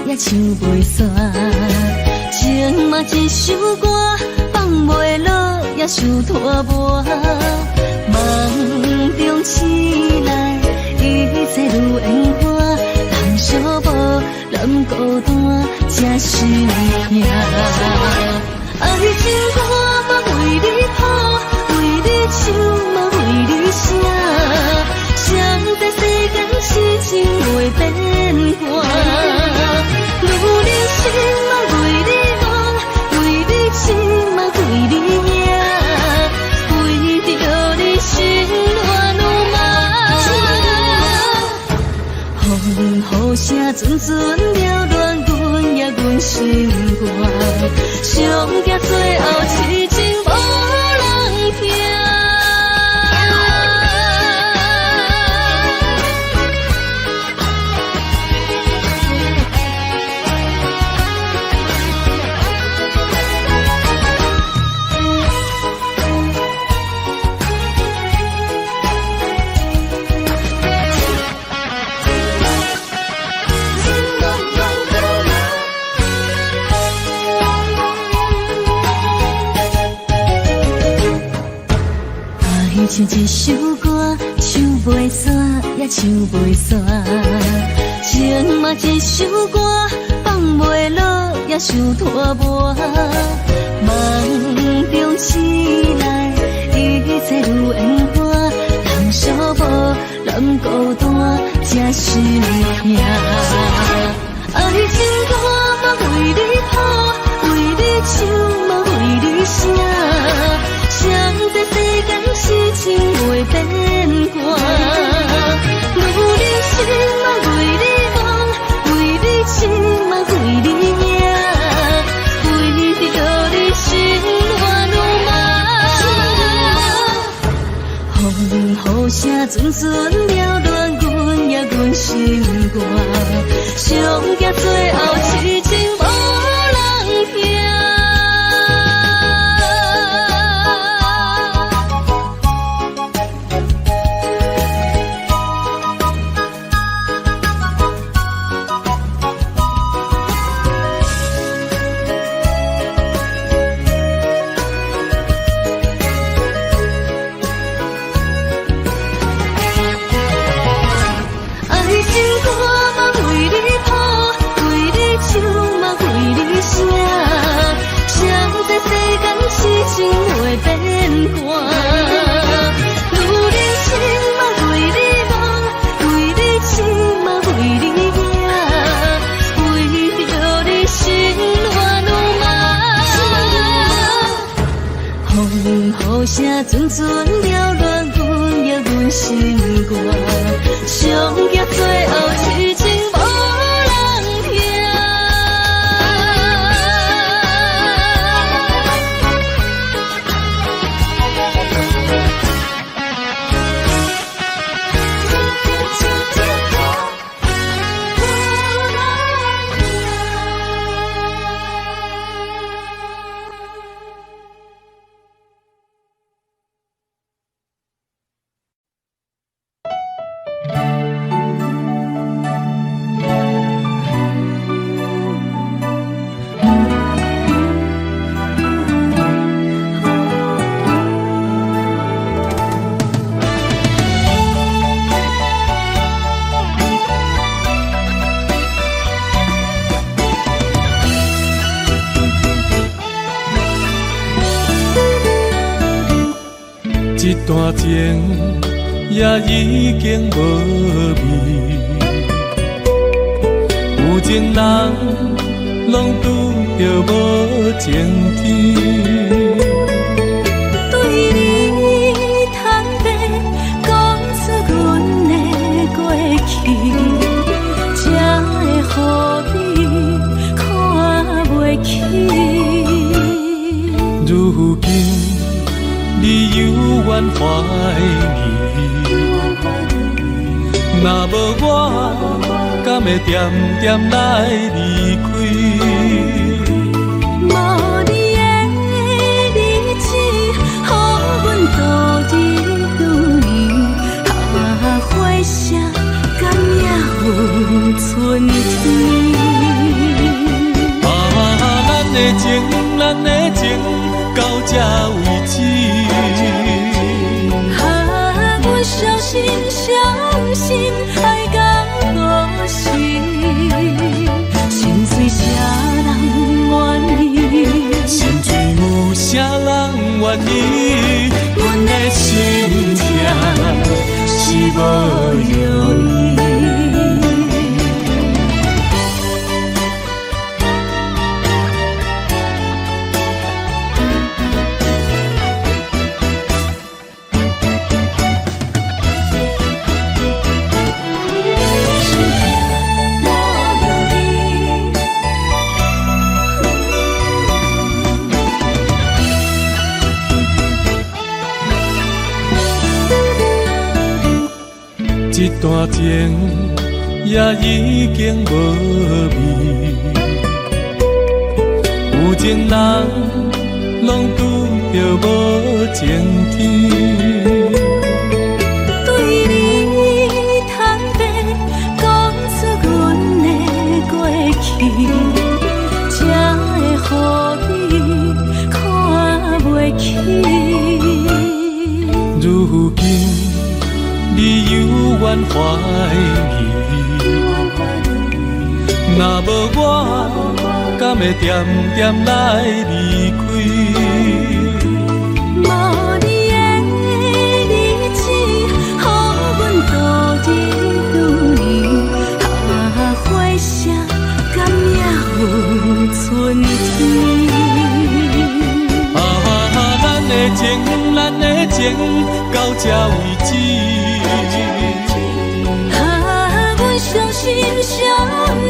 也唱袂煞。情嘛一首歌，放袂落，也想拖磨。梦中醒来，一切愈圆满。人寂寞，人孤单，才是命。爱情歌嘛为你谱，为你唱嘛为你写。谁在世间痴情袂变化？女人心嘛为你梦，为你情嘛为你命，为着你心乱如麻。雨声阵阵缭乱，阮也阮心肝，上惊最后痴情无人听。首歌，唱袂煞，也唱袂煞。情嘛一首歌，放袂落，也想拖磨。梦中醒来，一切如烟花。人寂寞，人孤单，才是命。爱情歌嘛为你谱，为你唱嘛为你写。谁在世间是情袂变卦？女人心嘛为你梦，为你情嘛为你命，为着你心乱如麻。风雨声阵阵缭乱，阮也阮心肝，上惊最后痴情无人听。情袂变卦，女人心嘛为你梦，为你情嘛为你命，为着你心乱如麻。风雨声阵阵缭乱，阮也阮心肝，上惊最后痴情无人听。一段情也已经无味，有情人拢拄着无情天。对你坦白讲出阮的过去，才会予你看袂起。如今你犹原怀疑，若无我，敢会点点来离开？无你的日子，予阮度日如年，花谢敢也有春天。咱的情，咱的情，到这为止。阮小心小心爱到何时？心碎啥人愿意？心碎有啥人愿意？阮的心痛是无容易。一段情也已经无味，有情人拢拄着无情天。对你坦白讲出阮的过去，才会予你看袂起。如今怀疑。若无我，敢会点点来离开？无你的日子，予阮度日如年。花谢甘也有春天。咱的情，咱的情到这为止。阮相信，相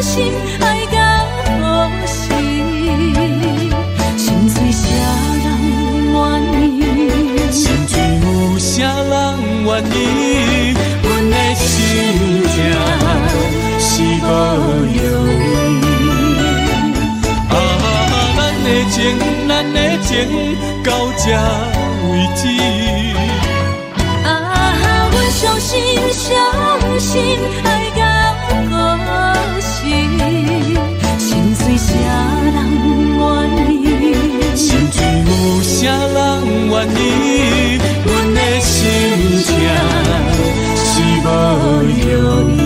信爱到何时？心碎啥人愿意？心碎有啥人愿意？阮的心痛是无容易。咱的情，咱的情到这为止。阮相信，相信爱到何时？心碎啥人愿意？心碎有啥人愿意？阮的心痛是无容易。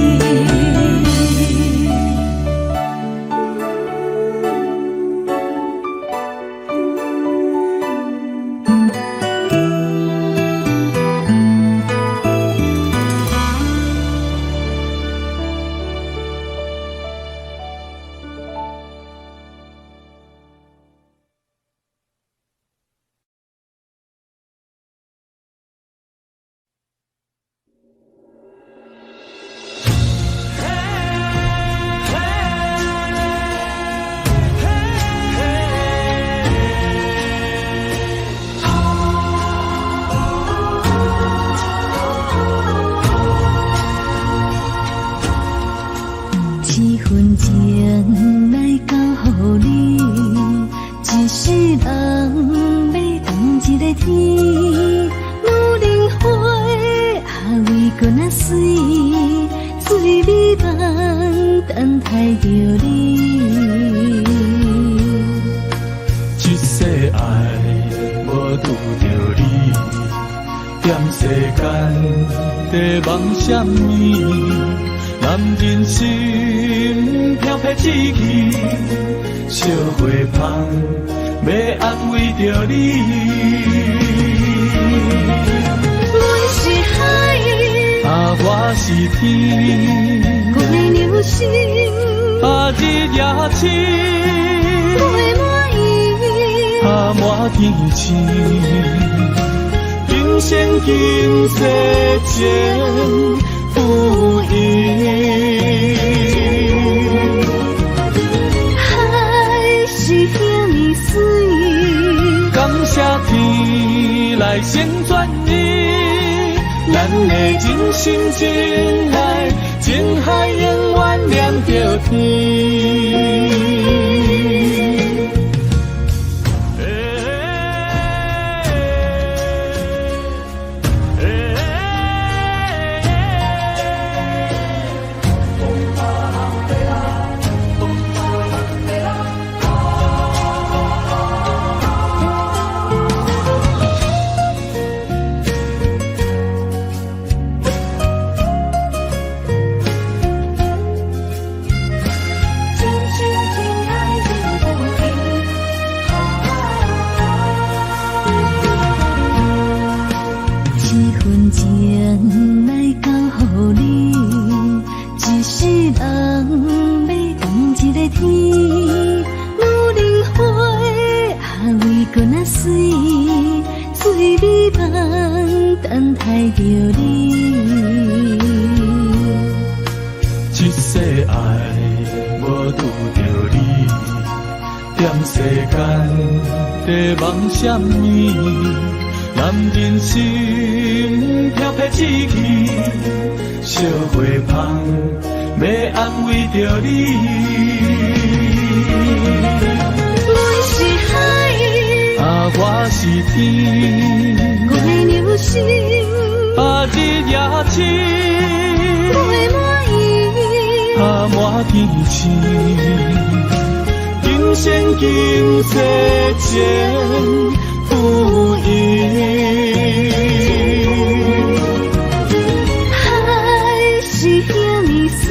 水，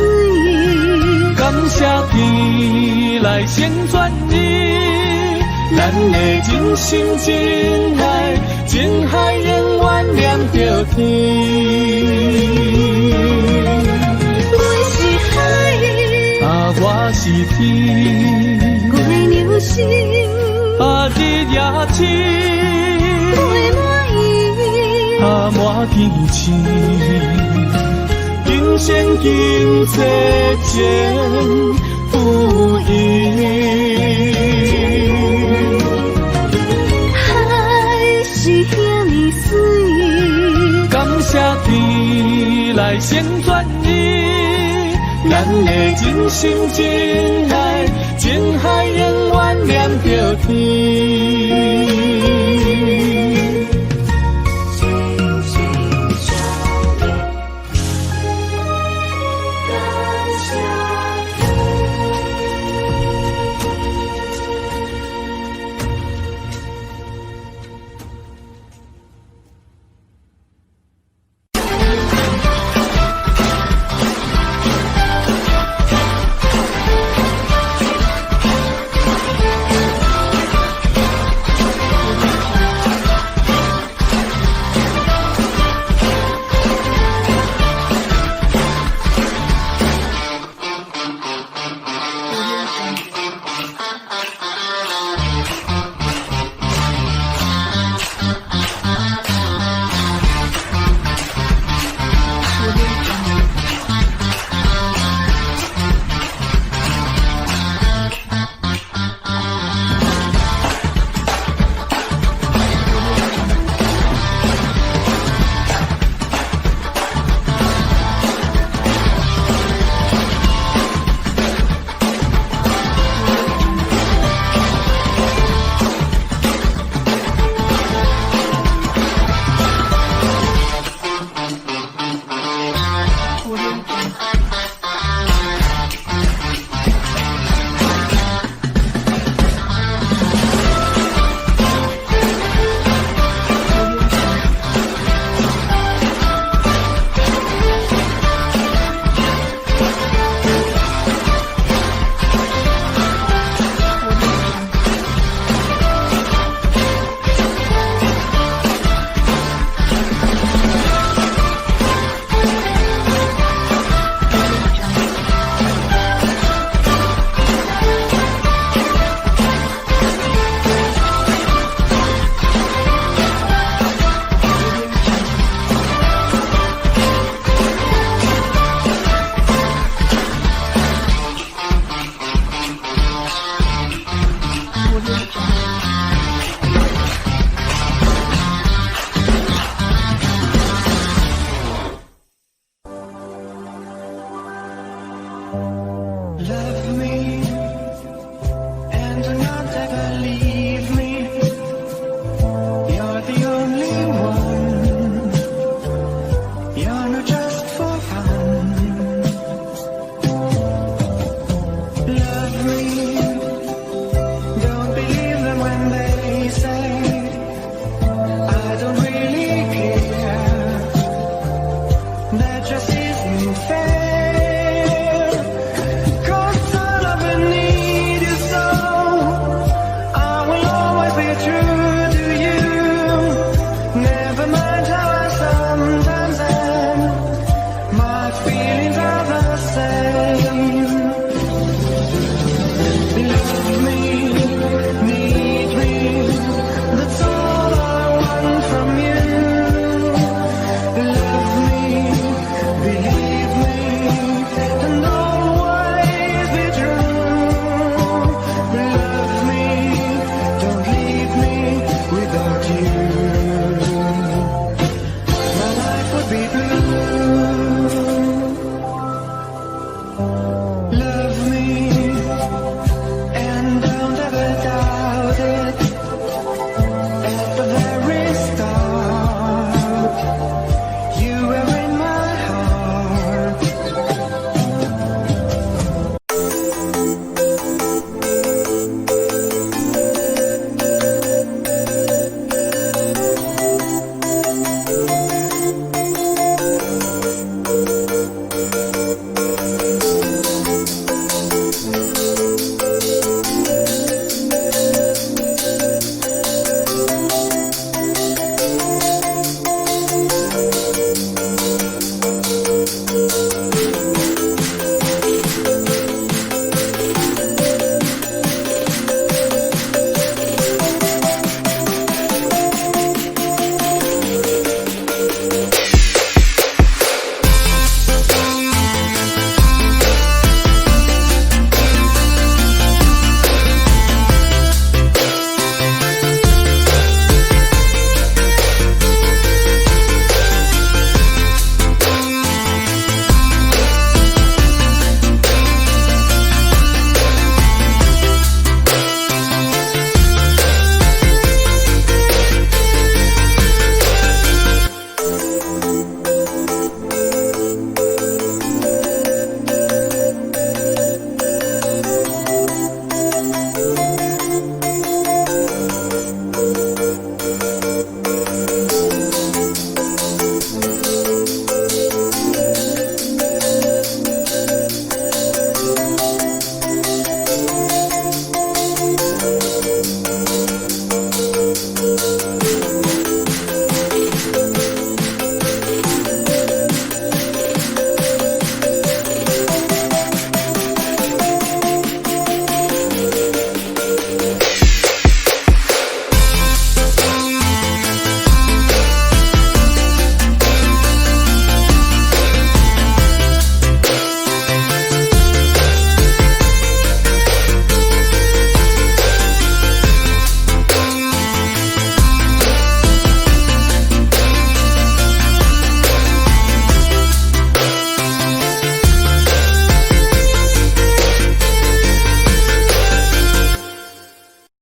感谢天来成全你，咱的真心真爱，情海永远连着天。我是海，我是天，我的流星，日夜深，陪满意，满天星，今生今世前不移。海是遐尼水，感谢天来成全你，咱的真心真爱，情海永远连着天。Love me and do not ever leave me. You're the only one. You're not just for fun. Love me. Don't believe them when they say I don't really care. That just isn't fair.